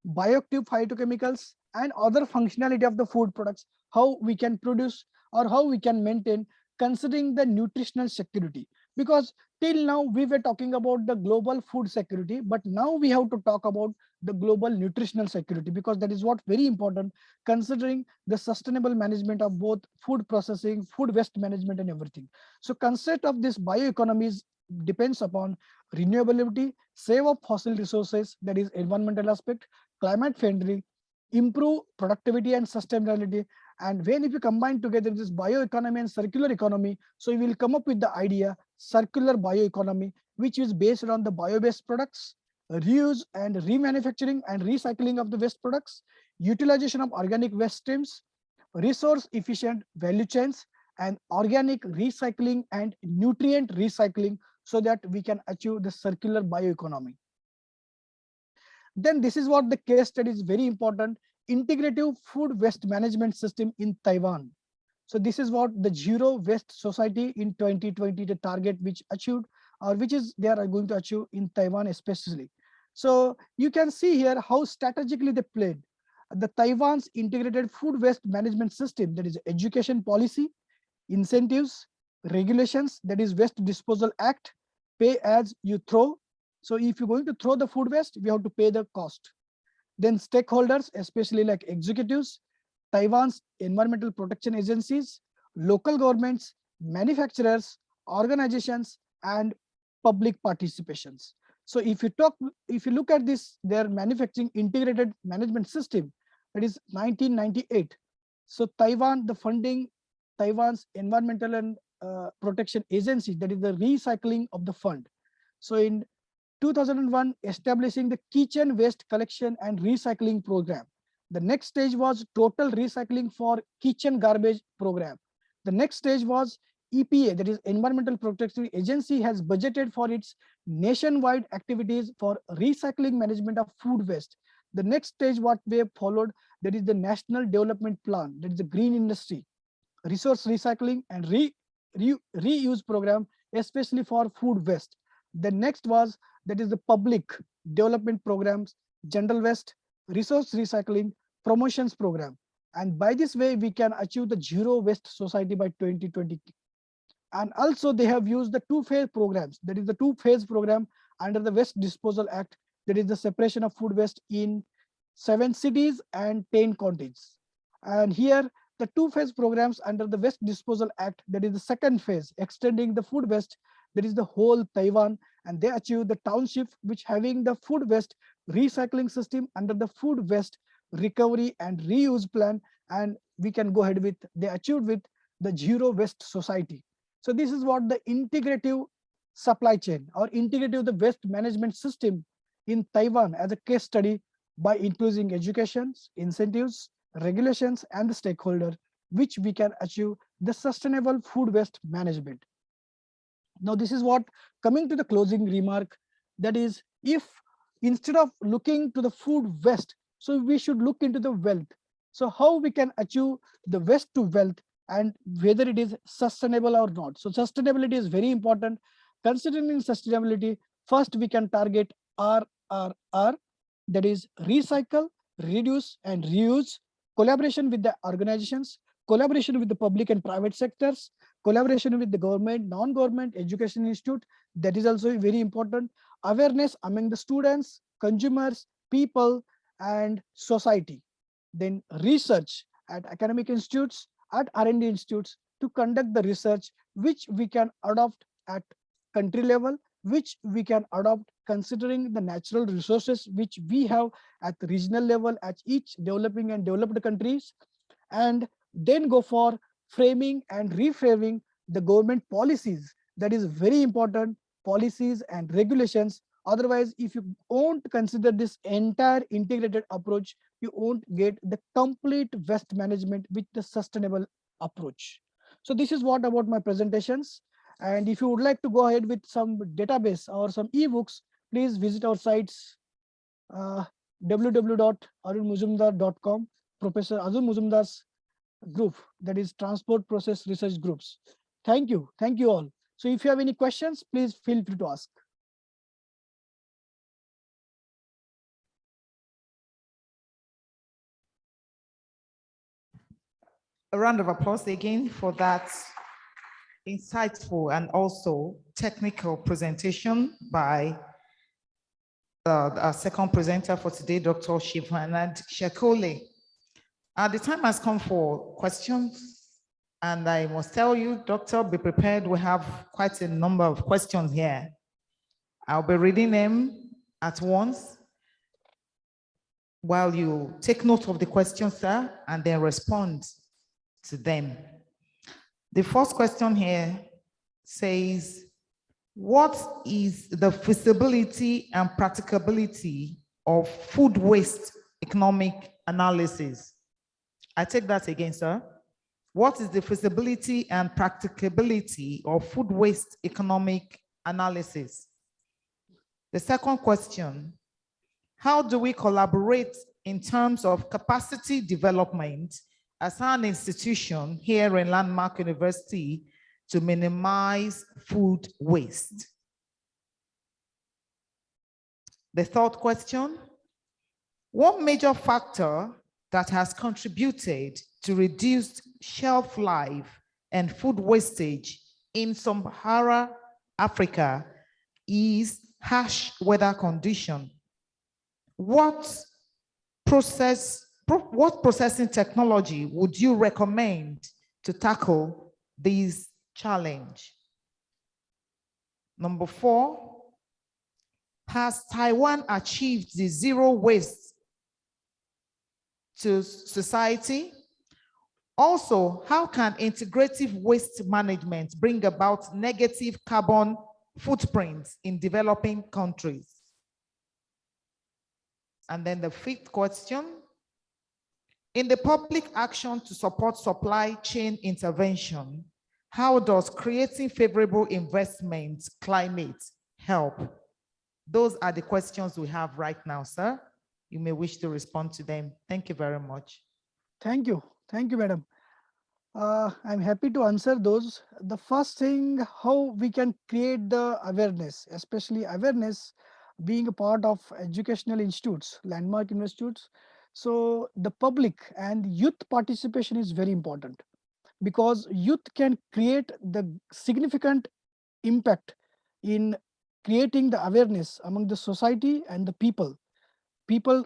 bioactive phytochemicals, and other functionality of the food products, how we can produce or how we can maintain, considering the nutritional security. Because till now we were talking about the global food security, but now we have to talk about the global nutritional security, because that is what very important, considering the sustainable management of both food processing, food waste management and everything. So concept of this bioeconomies depends upon renewability, save of fossil resources, that is environmental aspect, climate friendly, improve productivity and sustainability. And when if you combine together this bioeconomy and circular economy, so you will come up with the idea circular bioeconomy, which is based on the bio-based products, reuse and remanufacturing and recycling of the waste products, utilization of organic waste streams, resource efficient value chains, and organic recycling and nutrient recycling, so that we can achieve the circular bioeconomy. Then this is what the case study is very important. Integrative food waste management system in Taiwan. So this is what the Zero Waste Society in 2020, the target which achieved, or which is they are going to achieve in Taiwan especially. So you can see here how strategically they played. The Taiwan's integrated food waste management system, that is education policy, incentives, regulations, that is Waste Disposal Act, pay as you throw. So if you're going to throw the food waste, we have to pay the cost. Then stakeholders, especially like executives, Taiwan's environmental protection agencies, local governments, manufacturers, organizations, and public participations. So if you look at this, their manufacturing integrated management system, that is 1998. So Taiwan, the funding, Taiwan's environmental and protection agency, that is the recycling of the fund. So in 2001, establishing the kitchen waste collection and recycling program. The next stage was total recycling for kitchen garbage program. The next stage was EPA, that is Environmental Protection Agency, has budgeted for its nationwide activities for recycling management of food waste. The next stage what we have followed, that is the National Development Plan, that is the green industry, resource recycling and reuse program, especially for food waste. The next was, that is the public development programs, general waste, resource recycling, promotions program. And by this way, we can achieve the Zero Waste Society by 2020. And also they have used the two-phase programs, that is the two-phase program under the Waste Disposal Act, that is the separation of food waste in 7 cities and 10 counties. And here the two-phase programs under the Waste Disposal Act, that is the second phase, extending the food waste, that is the whole Taiwan, and they achieve the township which having the food waste recycling system under the food waste recovery and reuse plan, and we can go ahead with, they achieved with the Zero Waste Society. So this is what the integrative supply chain or integrative the waste management system in Taiwan as a case study by including education, incentives, regulations, and the stakeholder, which we can achieve the sustainable food waste management. Now this is what, coming to the closing remark, that is, if instead of looking to the food waste, so we should look into the wealth. So how we can achieve the waste to wealth and whether it is sustainable or not. So sustainability is very important. Considering sustainability, first we can target RRR, that is recycle, reduce, and reuse, collaboration with the organizations, collaboration with the public and private sectors, collaboration with the government, non-government, education institute, that is also very important. Awareness among the students, consumers, people, and society. Then research at academic institutes, at R&D institutes to conduct the research which we can adopt at country level, which we can adopt considering the natural resources which we have at the regional level at each developing and developed countries, and then go for framing and reframing the government policies. That is very important, policies and regulations. Otherwise, if you won't consider this entire integrated approach, you won't get the complete waste management with the sustainable approach. So this is what about my presentations. And if you would like to go ahead with some database or some ebooks, please visit our sites, www.arunmuzumdar.com, Professor Azul Muzumdar's group, that is Transport Process Research Groups. Thank you all. So if you have any questions, please feel free to ask. A round of applause again for that insightful and also technical presentation by our second presenter for today, Dr. Shivanand Shekole. The time has come for questions, and I must tell you, Doctor, be prepared. We have quite a number of questions here. I'll be reading them at once while you take note of the questions, sir, and then respond to them. The first question here says, what is the feasibility and practicability of food waste economic analysis? I take that again, sir. What is the feasibility and practicability of food waste economic analysis? The second question, How do we collaborate in terms of capacity development as an institution here in Landmark University to minimize food waste? The third question, one major factor that has contributed to reduced shelf life and food wastage in sub-Saharan Africa is harsh weather condition. What processing technology would you recommend to tackle this challenge? Number 4, has Taiwan achieved the zero waste to society? Also, how can integrative waste management bring about negative carbon footprints in developing countries? And then the 5th question, in the public action to support supply chain intervention, how does creating favorable investment climate help? Those are the questions we have right now, sir. You may wish to respond to them. Thank you very much. Thank you, madam. I'm happy to answer those. The first thing, how we can create the awareness, especially awareness being a part of educational institutes, landmark institutes. So the public and youth participation is very important, because youth can create the significant impact in creating the awareness among the society and the people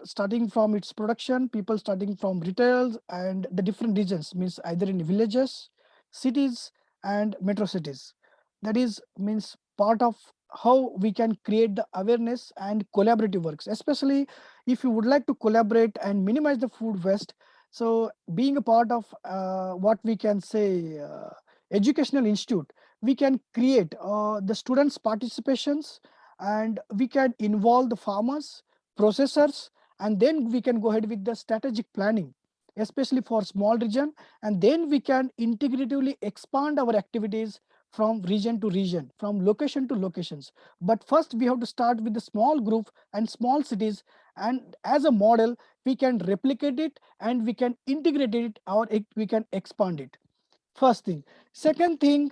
starting from its production, people starting from retails and the different regions, means either in villages, cities and metro cities. That is means part of how we can create the awareness and collaborative works, especially if you would like to collaborate and minimize the food waste. So being a part of what we can say educational institute, we can create the students participations, and we can involve the farmers, processors, and then we can go ahead with the strategic planning, especially for small region, and then we can integratively expand our activities from region to region, from location to locations. But first we have to start with the small group and small cities, and as a model we can replicate it and we can integrate it, or we can expand it. First thing. Second thing,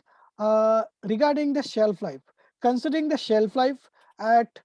regarding the shelf life, considering the shelf life at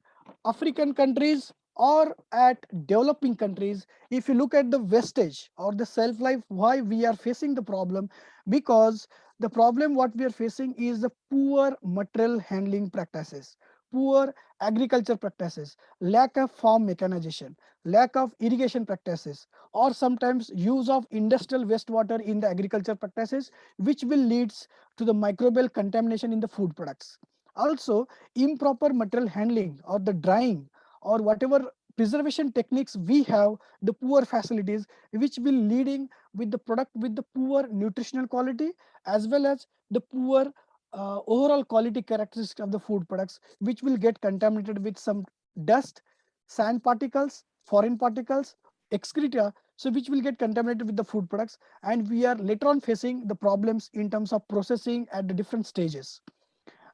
African countries or at developing countries, if you look at the wastage or the shelf life, why we are facing the problem? Because the problem what we are facing is the poor material handling practices, poor agriculture practices, lack of farm mechanization, lack of irrigation practices, or sometimes use of industrial wastewater in the agriculture practices, which will leads to the microbial contamination in the food products. Also, improper material handling or the drying or whatever preservation techniques we have, the poor facilities, which will leading with the product with the poor nutritional quality, as well as the poor overall quality characteristics of the food products, which will get contaminated with some dust, sand particles, foreign particles, excreta, so which will get contaminated with the food products, and we are later on facing the problems in terms of processing at the different stages.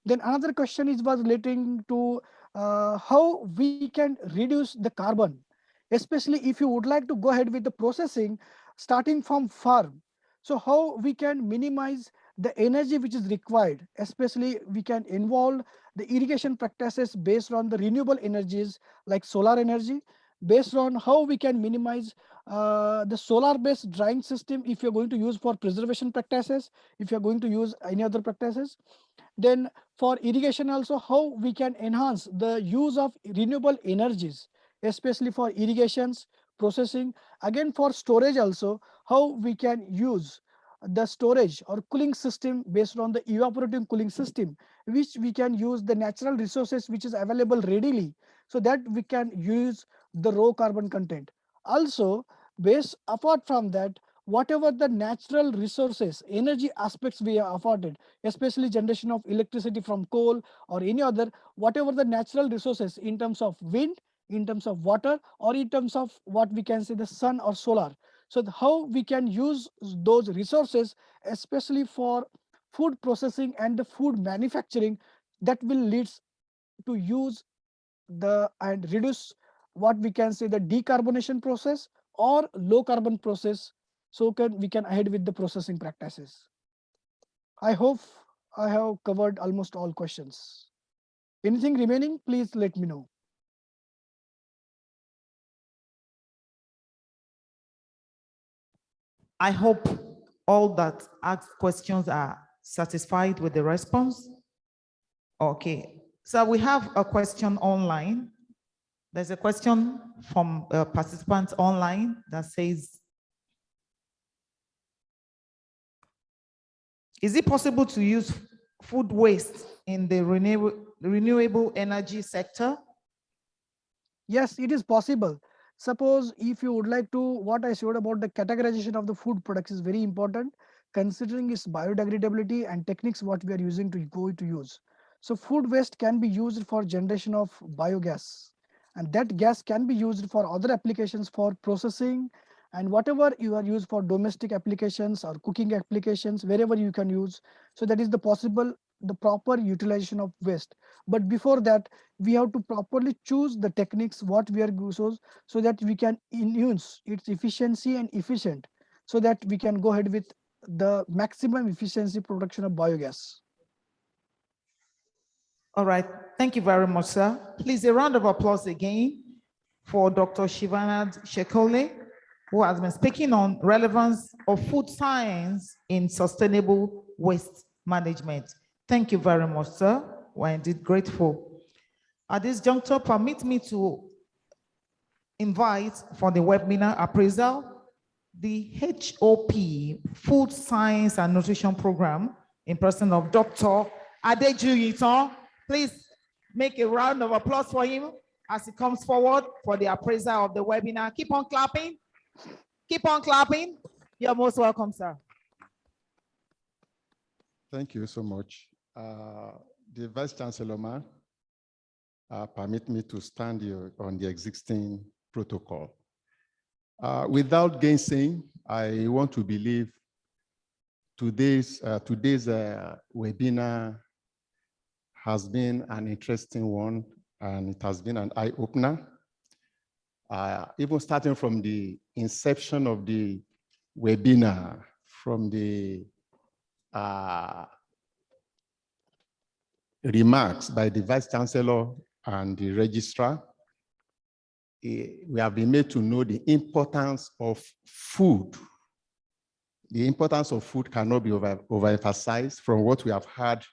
Then another question was relating to how we can reduce the carbon, especially if you would like to go ahead with the processing starting from farm. So how we can minimize the energy which is required, especially we can involve the irrigation practices based on the renewable energies like solar energy, based on how we can minimize the solar based drying system if you're going to use for preservation practices, if you're going to use any other practices. Then for irrigation also, how we can enhance the use of renewable energies, especially for irrigations, processing. Again, for storage also, how we can use the storage or cooling system based on the evaporative cooling system, which we can use the natural resources which is available readily, so that we can use the raw carbon content. Also, based apart from that, whatever the natural resources, energy aspects we are afforded, especially generation of electricity from coal or any other, whatever the natural resources in terms of wind, in terms of water, or in terms of what we can say the sun or solar. So how we can use those resources, especially for food processing and the food manufacturing, that will lead to use the and reduce what we can say the decarbonation process or low carbon process, so we can ahead with the processing practices. I hope I have covered almost all questions. Anything remaining, please let me know. I hope all that asked questions are satisfied with the response. Okay, so we have a question online. There's a question from a participant online that says, is it possible to use food waste in the renewable energy sector? Yes, it is possible. Suppose if you would like to, what I showed about the categorization of the food products is very important, considering its biodegradability and techniques what we are using to use. So food waste can be used for generation of biogas, and that gas can be used for other applications for processing, and whatever you are used for domestic applications or cooking applications, wherever you can use. So that is the proper utilization of waste. But before that, we have to properly choose the techniques what we are using, so that we can enhance its efficiency and efficient, so that we can go ahead with the maximum efficiency production of biogas. All right, thank you very much, sir. Please, a round of applause again for Dr. Shivanand Shekole, who has been speaking on relevance of food science in sustainable waste management. Thank you very much, sir. We're indeed grateful. At this juncture, permit me to invite for the webinar appraisal the HOP, Food Science and Nutrition Program, in person of Dr. Adejuyiton. Please make a round of applause for him as he comes forward for the appraisal of the webinar. Keep on clapping. Keep on clapping. You're most welcome, sir. Thank you so much. The Vice Chancellor, ma'am, permit me to stand here on the existing protocol. Without gainsaying, I want to believe today's webinar has been an interesting one, and it has been an eye-opener. Even starting from the inception of the webinar, from the remarks by the Vice Chancellor and the Registrar, we have been made to know the importance of food. The importance of food cannot be overemphasized from what we have heard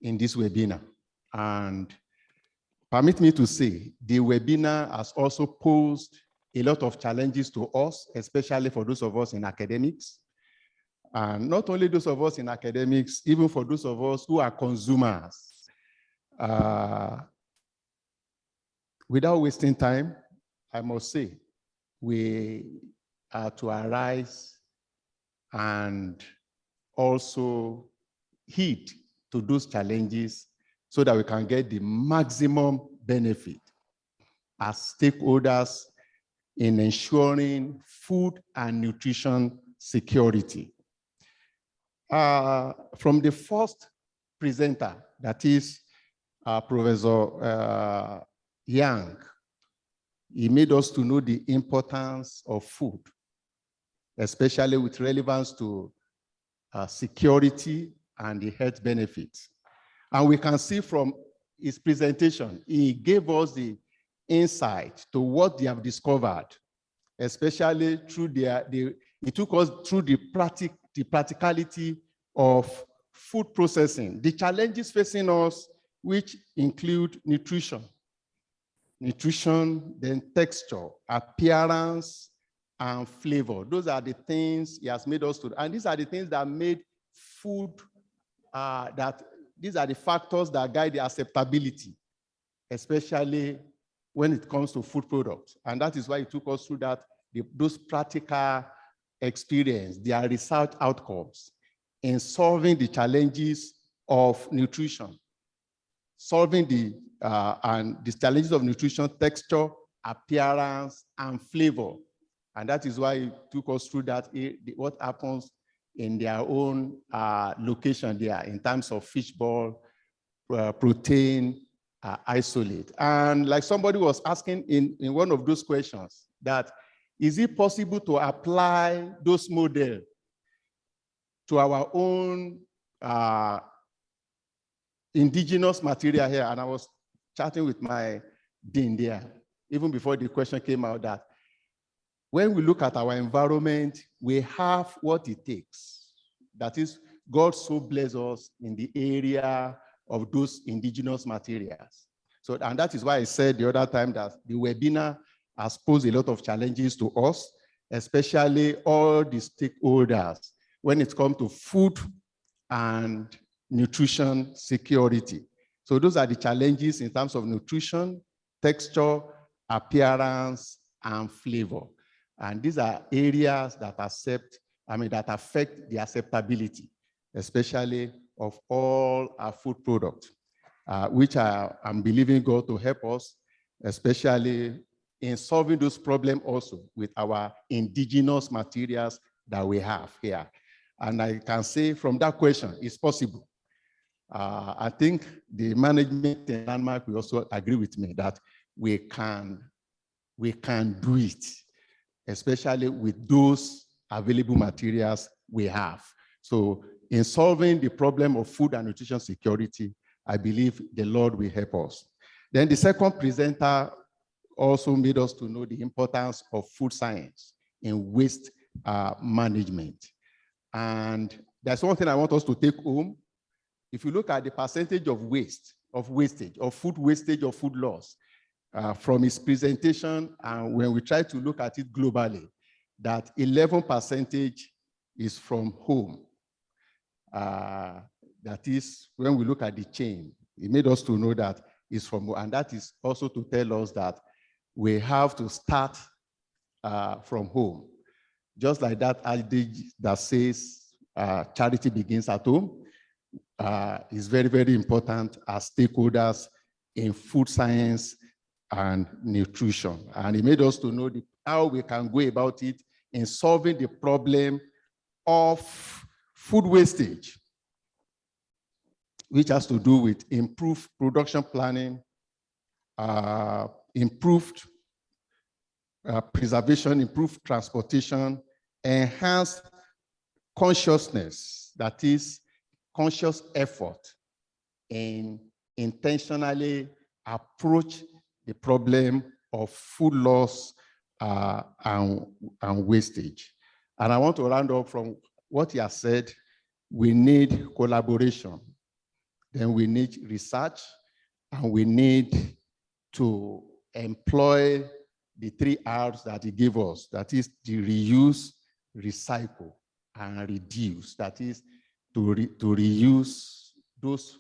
in this webinar. And permit me to say, the webinar has also posed a lot of challenges to us, especially for those of us in academics. And not only those of us in academics, even for those of us who are consumers. Without wasting time, I must say, we are to arise and also heed to those challenges so that we can get the maximum benefit as stakeholders in ensuring food and nutrition security. From the first presenter, that is Professor Yang, he made us to know the importance of food, especially with relevance to security and the health benefits. And we can see from his presentation, he gave us the insight to what they have discovered, especially through he took us through the practicality of food processing, the challenges facing us, which include nutrition, then texture, appearance, and flavor. Those are the things he has made us to, and these are the things that made food, these are the factors that guide the acceptability, especially when it comes to food products. And that is why he took us through those practical experience, their research outcomes in solving the challenges of nutrition, solving the challenges of nutrition, texture, appearance, and flavor. And that is why he took us through what happens in their own location there in terms of fish ball, protein, isolate. And like somebody was asking in one of those questions, that is it possible to apply those models to our own indigenous material here? And I was chatting with my dean there, even before the question came out, that when we look at our environment, we have what it takes. That is, God so bless us in the area of those indigenous materials. So, and that is why I said the other time that the webinar has posed a lot of challenges to us, especially all the stakeholders, when it comes to food and nutrition security. So those are the challenges in terms of nutrition, texture, appearance, and flavor. And these are areas that that affect the acceptability, especially of all our food products, which I'm believing God to help us, especially in solving those problems also with our indigenous materials that we have here. And I can say from that question, it's possible. I think the management in Landmark will also agree with me that we can do it, especially with those available materials we have. So in solving the problem of food and nutrition security, I believe the Lord will help us. Then the second presenter also made us to know the importance of food science in waste management. And that's one thing I want us to take home. If you look at the percentage of wastage, of food loss, from his presentation, and when we try to look at it globally, that 11% is from home. That is, when we look at the chain, it made us to know that it's from home. And that is also to tell us that we have to start from home. Just like that adage that says charity begins at home, is very, very important as stakeholders in food science and nutrition. And it made us to know how we can go about it in solving the problem of food wastage, which has to do with improved production planning, improved preservation, improved transportation, enhanced consciousness, that is, conscious effort in intentionally approach the problem of food loss and wastage. And I want to round up from what he has said. We need collaboration, then we need research, and we need to employ the 3 R's that he gave us, that is the reuse, recycle, and reduce. That is to reuse those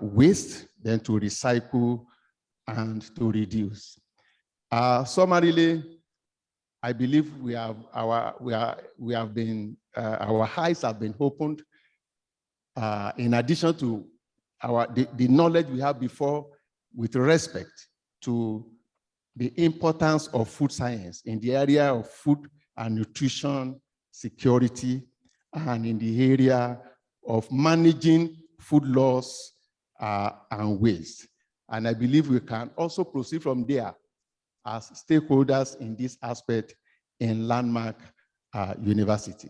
waste, then to recycle and to reduce. Summarily, I believe our eyes have been opened. In addition to the knowledge we have before, with respect to the importance of food science in the area of food and nutrition security, and in the area of managing food loss and waste. And I believe we can also proceed from there as stakeholders in this aspect in Landmark University.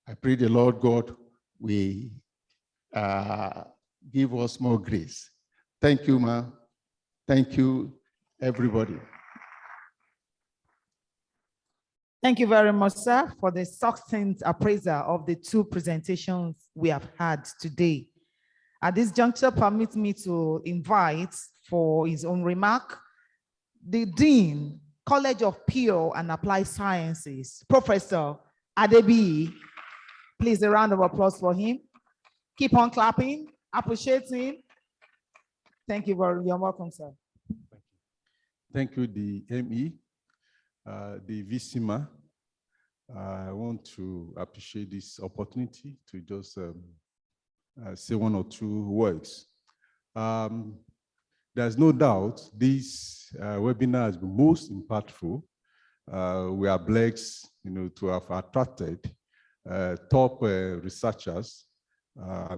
I pray the Lord God will give us more grace. Thank you, ma. Thank you, everybody. Thank you very much, sir, for the succinct appraisal of the 2 presentations we have had today. At this juncture, permit me to invite for his own remark, the Dean, College of Pure and Applied Sciences, Professor Adebi. Please, a round of applause for him. Keep on clapping, appreciating. Thank you very much. You're welcome, sir. Thank you, the ME. The VCMA. I want to appreciate this opportunity to just say 1 or 2 words. There's no doubt this webinar has been most impactful. We are blessed, to have attracted top researchers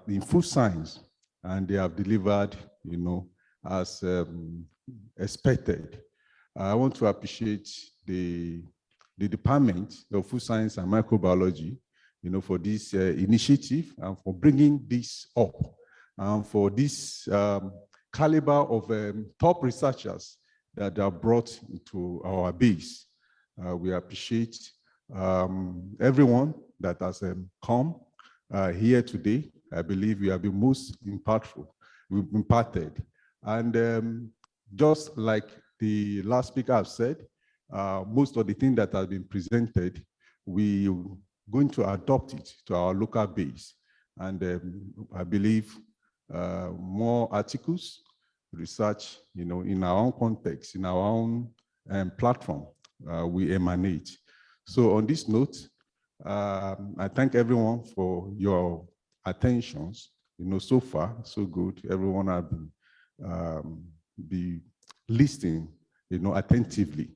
in food science and they have delivered, as expected. I want to appreciate the Department of Food Science and Microbiology, for this initiative and for bringing this up, and for this caliber of top researchers that are brought into our base. We appreciate everyone that has come here today. I believe we have been most impacted. And just like the last speaker has said, most of the things that have been presented, we are going to adopt it to our local base. And I believe more articles, research, in our own context, in our own platform, we emanate. So on this note, I thank everyone for your attentions. So far, so good. Everyone has been listening, attentively.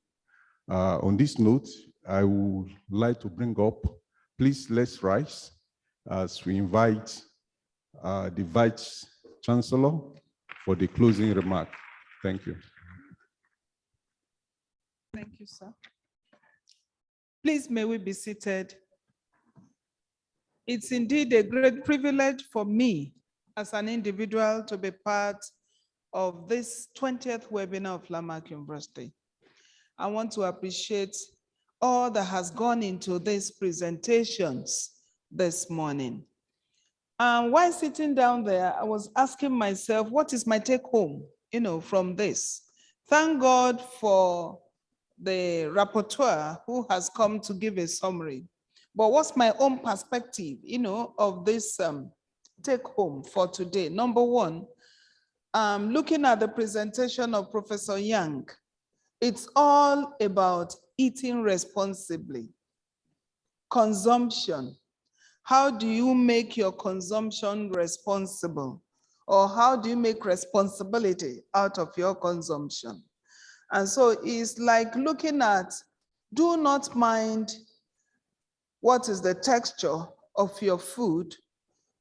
On this note, I would like to bring up, please let's rise as we invite the Vice Chancellor for the closing remark. Thank you. Thank you, sir. Please, may we be seated. It's indeed a great privilege for me as an individual to be part of this 20th webinar of Landmark University. I want to appreciate all that has gone into these presentations this morning. While sitting down there, I was asking myself, what is my take home, from this? Thank God for the rapporteur who has come to give a summary. But what's my own perspective, of this take home for today? Number one, looking at the presentation of Professor Yang, it's all about eating responsibly. Consumption. How do you make your consumption responsible? Or how do you make responsibility out of your consumption? And so it's like looking at, do not mind what is the texture of your food.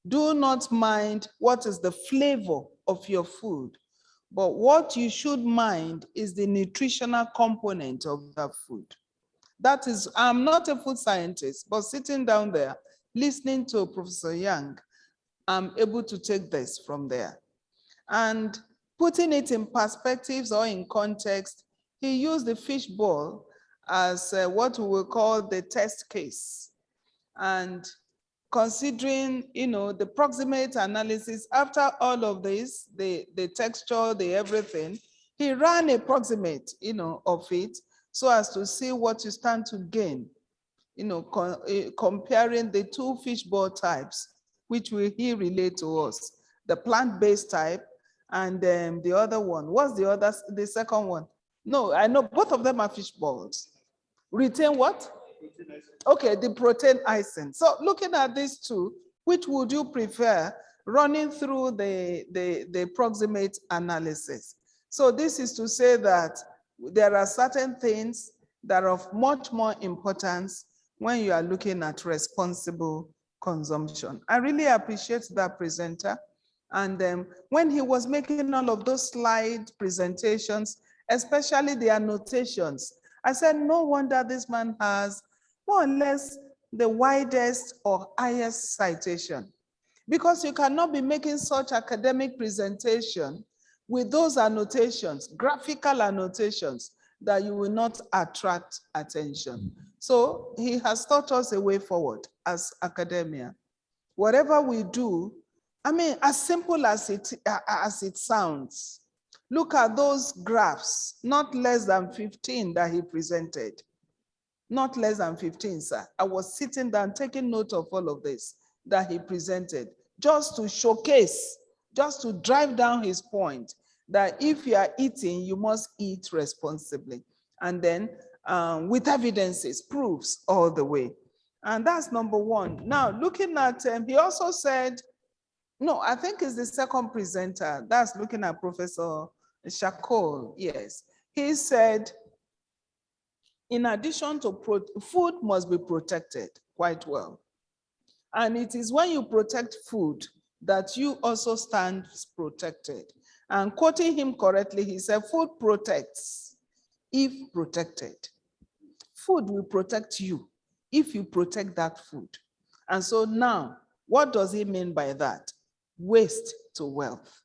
Do not mind what is the flavor of your food. But what you should mind is the nutritional component of that food. That is, I'm not a food scientist, but sitting down there, listening to Professor Yang, I'm able to take this from there. And putting it in perspectives or in context, he used the fishbowl as what we will call the test case. And considering, the proximate analysis, after all of this, the texture, the everything, he ran a proximate, of it, so as to see what you stand to gain, comparing the two fishbowl types, which he relate to us, the plant-based type and the other one. What's the second one? No, I know both of them are fish balls. Retain what? Okay, the protein icing. So looking at these two, which would you prefer, running through the proximate analysis? So this is to say that there are certain things that are of much more importance when you are looking at responsible consumption. I really appreciate that presenter. And when he was making all of those slide presentations, especially the annotations, I said, no wonder this man has more or less the widest or highest citation, because you cannot be making such academic presentation with those annotations, graphical annotations, that you will not attract attention. So he has taught us a way forward as academia. Whatever we do, as simple as it sounds, look at those graphs, not less than 15 that he presented. Not less than 15, sir. I was sitting down taking note of all of this that he presented, just to showcase, just to drive down his point that if you are eating, you must eat responsibly. And then with evidences, proofs all the way. And that's number one. Now, looking at, he also said, no, I think it's the second presenter, that's looking at Professor Shakol, yes. He said, in addition to food must be protected quite well. And it is when you protect food that you also stand protected. And quoting him correctly, he said, food protects if protected. Food will protect you if you protect that food. And so now, what does he mean by that? Waste to wealth.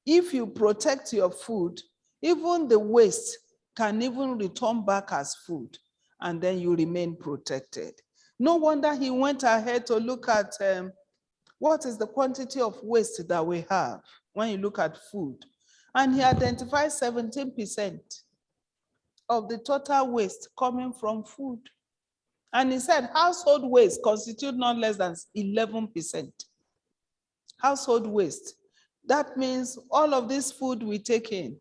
If you protect your food, even the waste can even return back as food, and then you remain protected. No wonder he went ahead to look at what is the quantity of waste that we have when you look at food. And he identified 17% of the total waste coming from food. And he said household waste constitute not less than 11%. Household waste. That means all of this food we take in.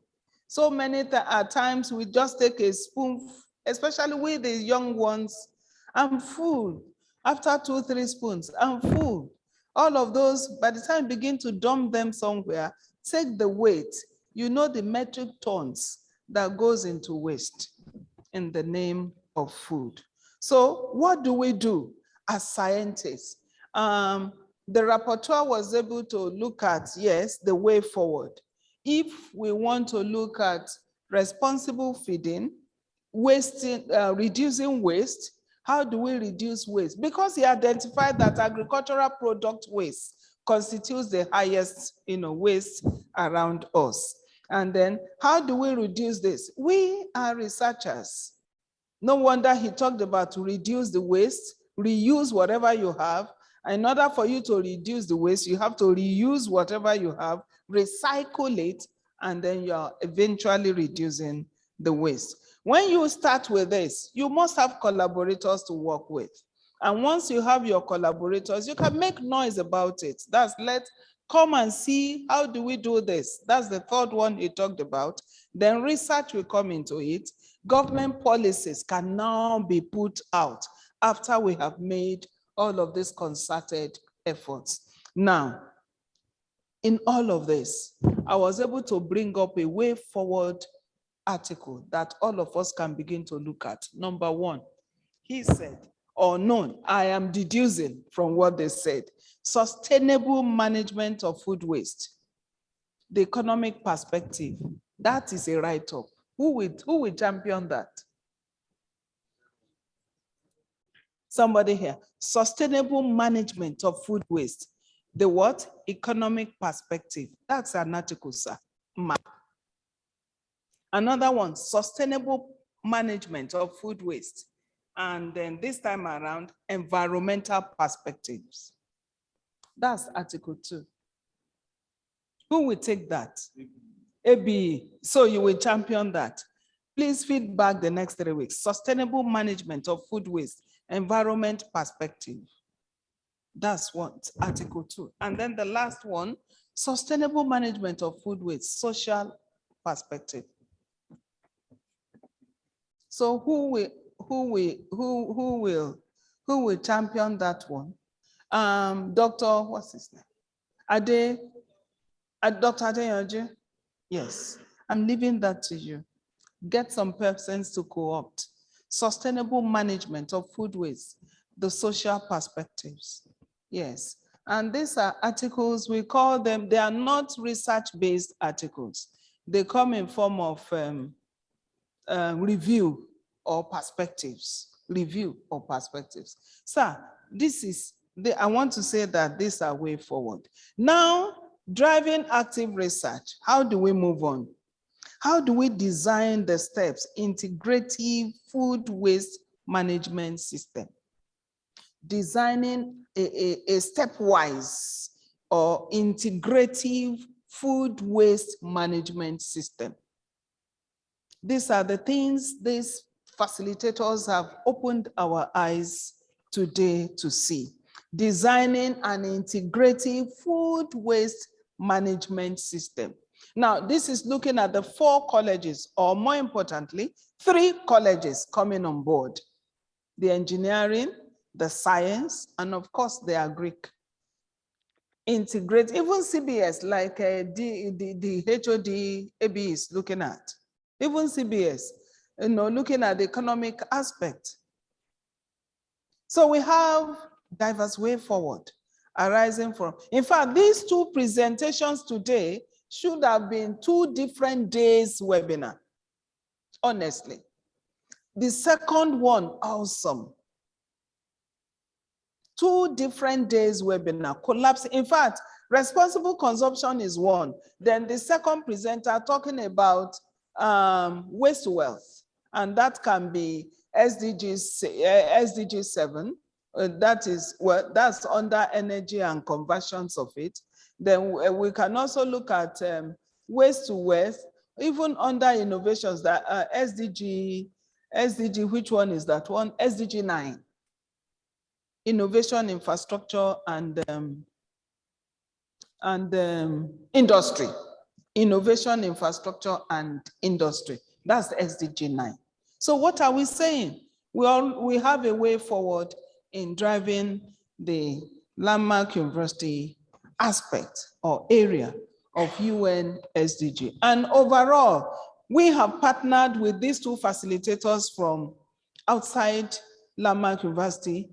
So many times we just take a spoon, especially with the young ones, and full. After 2, 3 spoons, and full. All of those, by the time you begin to dump them somewhere, take the weight. You know the metric tons that goes into waste in the name of food. So what do we do as scientists? The rapporteur was able to look at, yes, the way forward. If we want to look at responsible feeding, wasting, reducing waste, how do we reduce waste? Because he identified that agricultural product waste constitutes the highest waste around us. And then how do we reduce this? We are researchers. No wonder he talked about to reduce the waste, reuse whatever you have. In order for you to reduce the waste, you have to reuse whatever you have, recycle it, and then you're eventually reducing the waste. When you start with this, you must have collaborators to work with. And once you have your collaborators, you can make noise about it. That's come and see, how do we do this? That's the third one he talked about. Then research will come into it. Government policies can now be put out after we have made all of these concerted efforts. Now, in all of this, I was able to bring up a way forward article that all of us can begin to look at. Number one, he said, or no, I am deducing from what they said, sustainable management of food waste. The economic perspective, that is a write-up. Who will champion that? Somebody here. Sustainable management of food waste. The what? Economic perspective. That's an article, sir. Map. Another one, sustainable management of food waste. And then this time around, environmental perspectives. That's article 2. Who will take that? ABE. So you will champion that. Please feed back the next 3 weeks. Sustainable management of food waste, environment perspective. That's what, article 2. And then the last one, sustainable management of food waste, social perspective. So who will champion that one? Dr. What's his name? Dr. Adeyanju? Yes, I'm leaving that to you. Get some persons to co-opt. Sustainable management of food waste, the social perspectives. Yes, and these are articles, we call them, they are not research-based articles. They come in form of review or perspectives. Review or perspectives. Sir, I want to say that these are way forward. Now, driving active research, how do we move on? How do we design the steps, integrative food waste management system? Designing a stepwise or integrative food waste management system. These are the things these facilitators have opened our eyes today to see. Designing an integrative food waste management system. Now, this is looking at the 4 colleges, or more importantly, 3 colleges coming on board. The engineering, the science, and of course, the agric. Integrate, even CBS, like the HOD AB is looking at. Even CBS, looking at the economic aspect. So we have diverse way forward. arising from. In fact, these two presentations today should have been 2 different days webinar, honestly. The second one, awesome. 2 different days webinar, collapse. In fact, responsible consumption is one. Then the second presenter talking about waste to wealth, and that can be SDG 7. That is, well, that's under energy and conversions of it. Then we can also look at waste to wealth, even under innovations, that SDG, which one is that one? SDG 9. Innovation, infrastructure, and industry. Innovation, infrastructure, and industry. That's SDG 9. So what are we saying? We have a way forward in driving the landmark university aspect or area of UN SDG. And overall, we have partnered with these 2 facilitators from outside landmark university,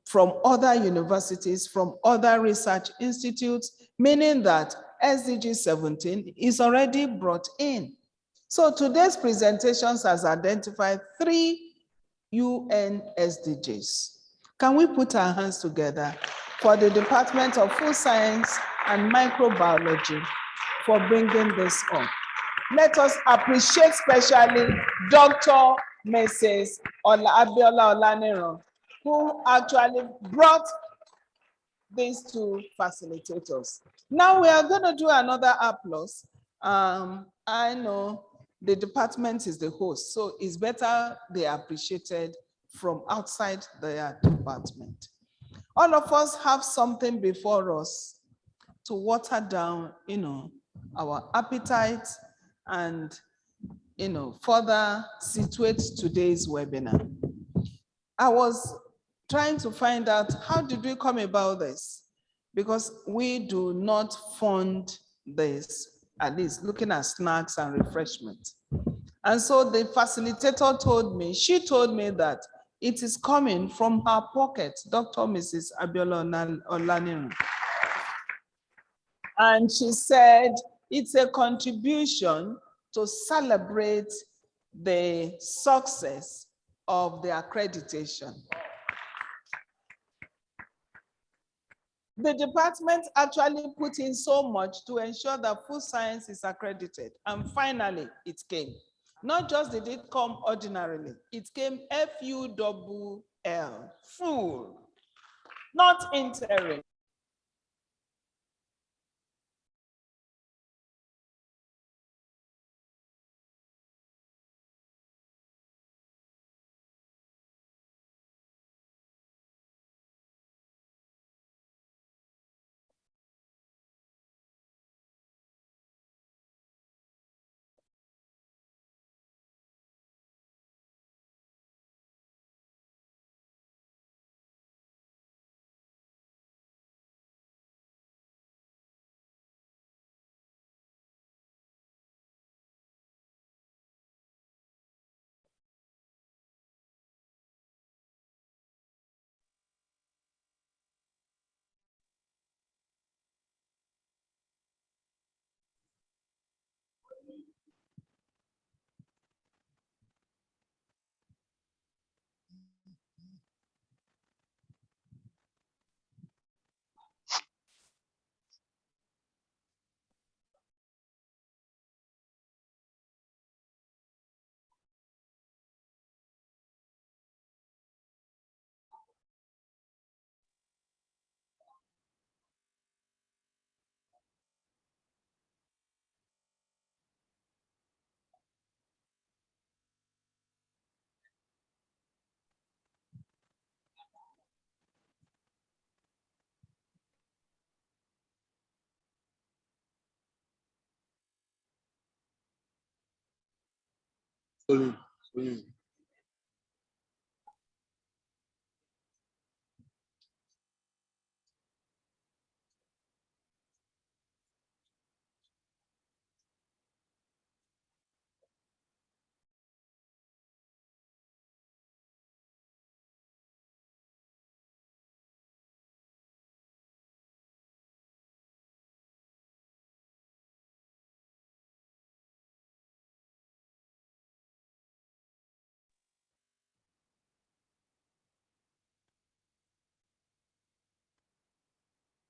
from other universities, from other research institutes, meaning that SDG 17 is already brought in. So today's presentations has identified 3 UN SDGs. Can we put our hands together for the Department of Food Science and Microbiology for bringing this on? Let us appreciate specially Dr. Mrs. Abiola Olaniran, who actually brought these 2 facilitators. Now we are going to do another applause. I know the department is the host, so it's better they are appreciated from outside their department. All of us have something before us to water down, our appetite and, further situate today's webinar. I was trying to find out how did we come about this, because we do not fund this, at least looking at snacks and refreshment. And so the facilitator told me, she told me that it is coming from her pocket, Dr. Mrs. Abiola Olaniran. And she said it's a contribution to celebrate the success of the accreditation. The department actually put in so much to ensure that food science is accredited. And finally, it came. Not just did it come ordinarily, it came FULL, full, not interim.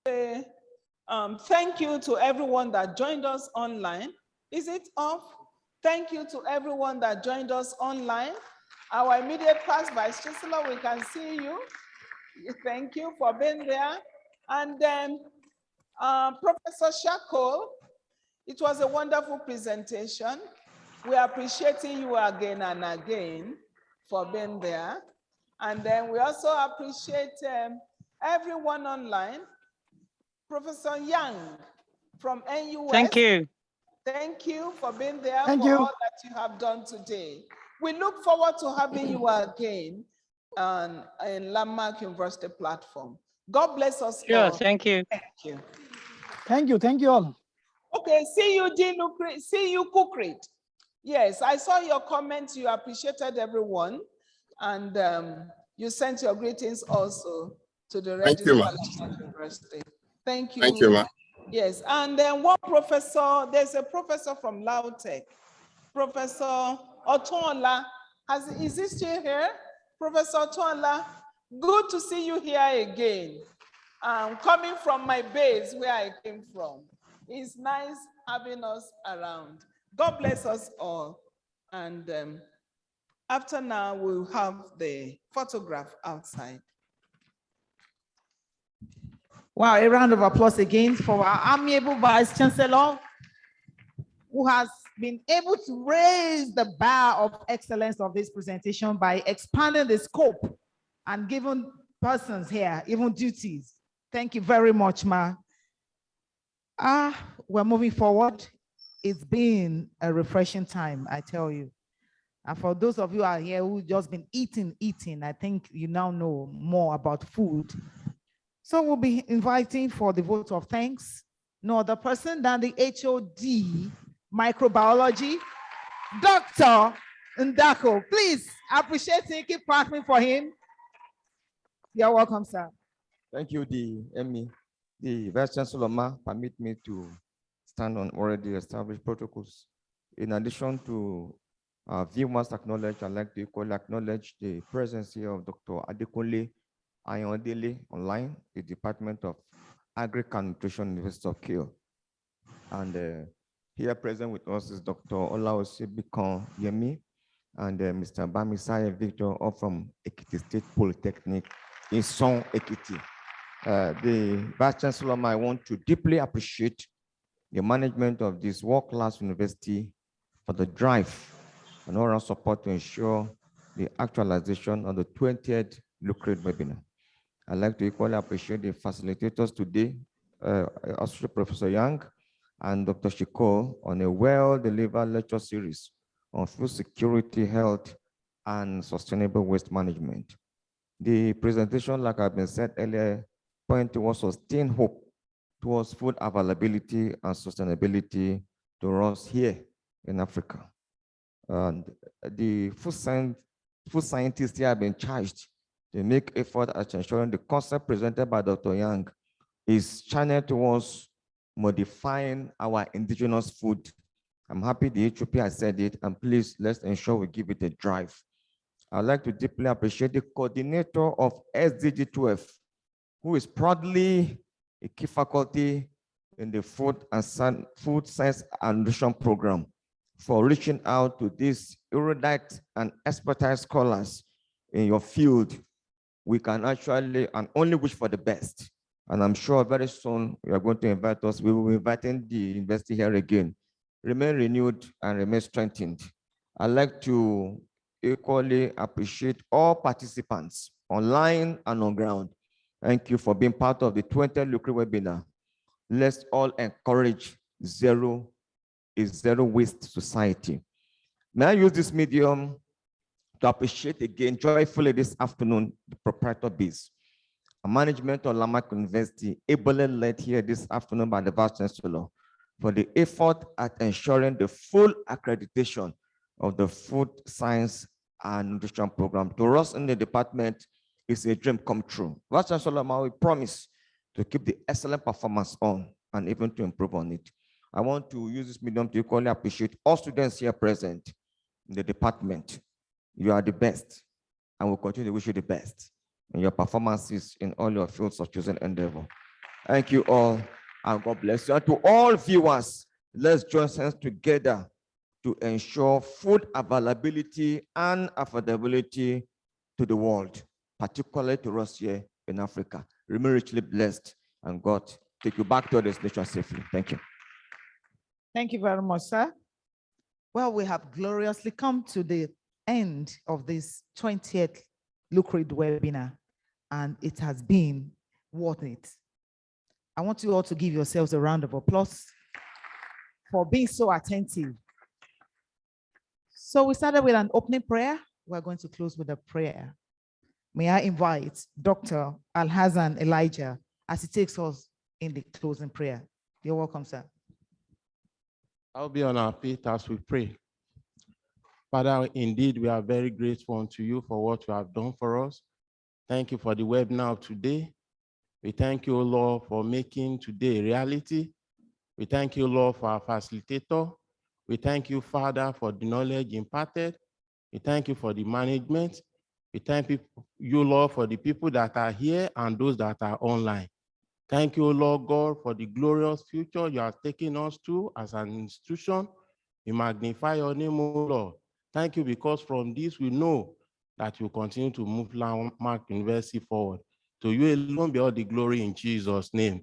Thank you to everyone that joined us online. Is it off? Thank you to everyone that joined us online. Our immediate past Vice Chancellor, we can see you. Thank you for being there. And then Professor Shakol, it was a wonderful presentation. We are appreciating you again and again for being there. And then we also appreciate everyone online. Professor Yang from NUS. Thank you. Thank you for being there Thank for you. all that you have done today. We look forward to having you again in Landmark University platform. God bless us Sure, all. thank you. Thank you. Thank you all. Okay, see you, LUCRID. See you, LUCRID. Yes, I saw your comments. You appreciated everyone. And you sent your greetings also to the Registrar of Landmark University. Thank you. Thank you, ma'am. Yes, and then one professor, there's a professor from Lautech, Professor Otola. Is he still here? Professor Otola, good to see you here again. Coming from my base where I came from. It's nice having us around. God bless us all. And after now, we'll have the photograph outside. Wow, a round of applause again for our amiable Vice Chancellor, who has been able to raise the bar of excellence of this presentation by expanding the scope and giving persons here even duties. Thank you very much, Ma. We're moving forward. It's been a refreshing time, I tell you. And for those of you who are here who've just been eating, I think you now know more about food. So we'll be inviting for the vote of thanks, no other person than the HOD microbiology, Dr. Ndako. Please appreciate him, keep clapping for him. You're welcome, sir. Thank you, the ME. The Vice Chancellor Ma permit me to stand on already established protocols. In addition to viewers acknowledge, I'd like to equally acknowledge the presence here of Dr. Adekunle Ayondele online, the Department of Agric and Nutrition, University of Kio. And here present with us is Dr. Olaose Bikon Yemi and Mr. Bamisai Victor, all from Ekiti State Polytechnic in Son Ekiti. The Vice Chancellor, I want to deeply appreciate the management of this world-class university for the drive and all our support to ensure the actualization of the 20th LUCRID webinar. I'd like to equally appreciate the facilitators today, Associate Professor Yang and Dr. Shiko, on a well-delivered lecture series on food security, health, and sustainable waste management. The presentation, like I've been said earlier, pointed towards sustained hope towards food availability and sustainability to us here in Africa. And the food scientists here have been charged to make effort at ensuring the concept presented by Dr. Yang is channeled towards modifying our indigenous food. I'm happy the Ethiopia said it, and please let's ensure we give it a drive. I'd like to deeply appreciate the coordinator of SDG 12, who is proudly a key faculty in the food science and nutrition program, for reaching out to these erudite and expertise scholars in your field. We can actually and only wish for the best. And I'm sure very soon you are going to invite us. We will be inviting the university here again. Remain renewed and remain strengthened. I'd like to equally appreciate all participants online and on ground. Thank you for being part of the 20th LUCRID webinar. Let's all encourage zero waste society. May I use this medium to appreciate again joyfully this afternoon the proprietor base, a management of Landmark University, ably led here this afternoon by the Vice Chancellor, for the effort at ensuring the full accreditation of the food science and nutrition program. To us in the department, it's a dream come true. Vice Chancellor, we promise to keep the excellent performance on and even to improve on it. I want to use this medium to equally appreciate all students here present in the department. You are the best, and we'll continue to wish you the best in your performances in all your fields of chosen endeavor. Thank you all, and God bless you. And to all viewers, let's join hands together to ensure food availability and affordability to the world, particularly to us here in Africa. Remain richly blessed, and God take you back to your destination safely. Thank you. Thank you very much, sir. Well, we have gloriously come to the end of this 20th LUCRID webinar, and it has been worth it. I want you all to give yourselves a round of applause for being so attentive. So we started with an opening prayer. We're going to close with a prayer. May I invite Dr. Alhassan Elijah as he takes us in the closing prayer. You're welcome, sir. I'll be on our feet as we pray. Father, indeed, we are very grateful unto you for what you have done for us. Thank you for the webinar of today. We thank you, Lord, for making today a reality. We thank you, Lord, for our facilitator. We thank you, Father, for the knowledge imparted. We thank you for the management. We thank you, Lord, for the people that are here and those that are online. Thank you, Lord God, for the glorious future you are taking us to as an institution. We magnify your name, O Lord. Thank you, because from this we know that you continue to move Landmark University forward. To you alone be all the glory in Jesus' name.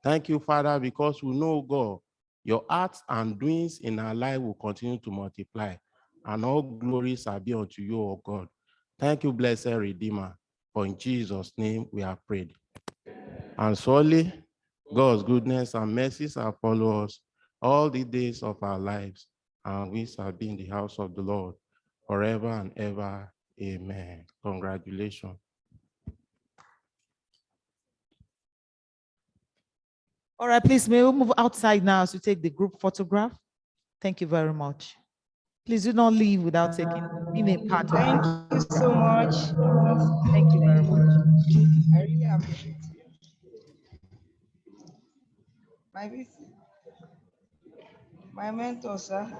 Thank you, Father, because we know, God, your acts and doings in our life will continue to multiply, and all glories are be unto you, O God. Thank you, blessed Redeemer, for in Jesus' name we have prayed. And surely God's goodness and mercies shall follow us all the days of our lives, and we shall be in the house of the Lord forever and ever. Amen. Congratulations. All right, please, may we move outside now to take the group photograph? Thank you very much. Please do not leave without being a part of Thank the you so much. Thank you very much. I really appreciate you. My mentor, sir.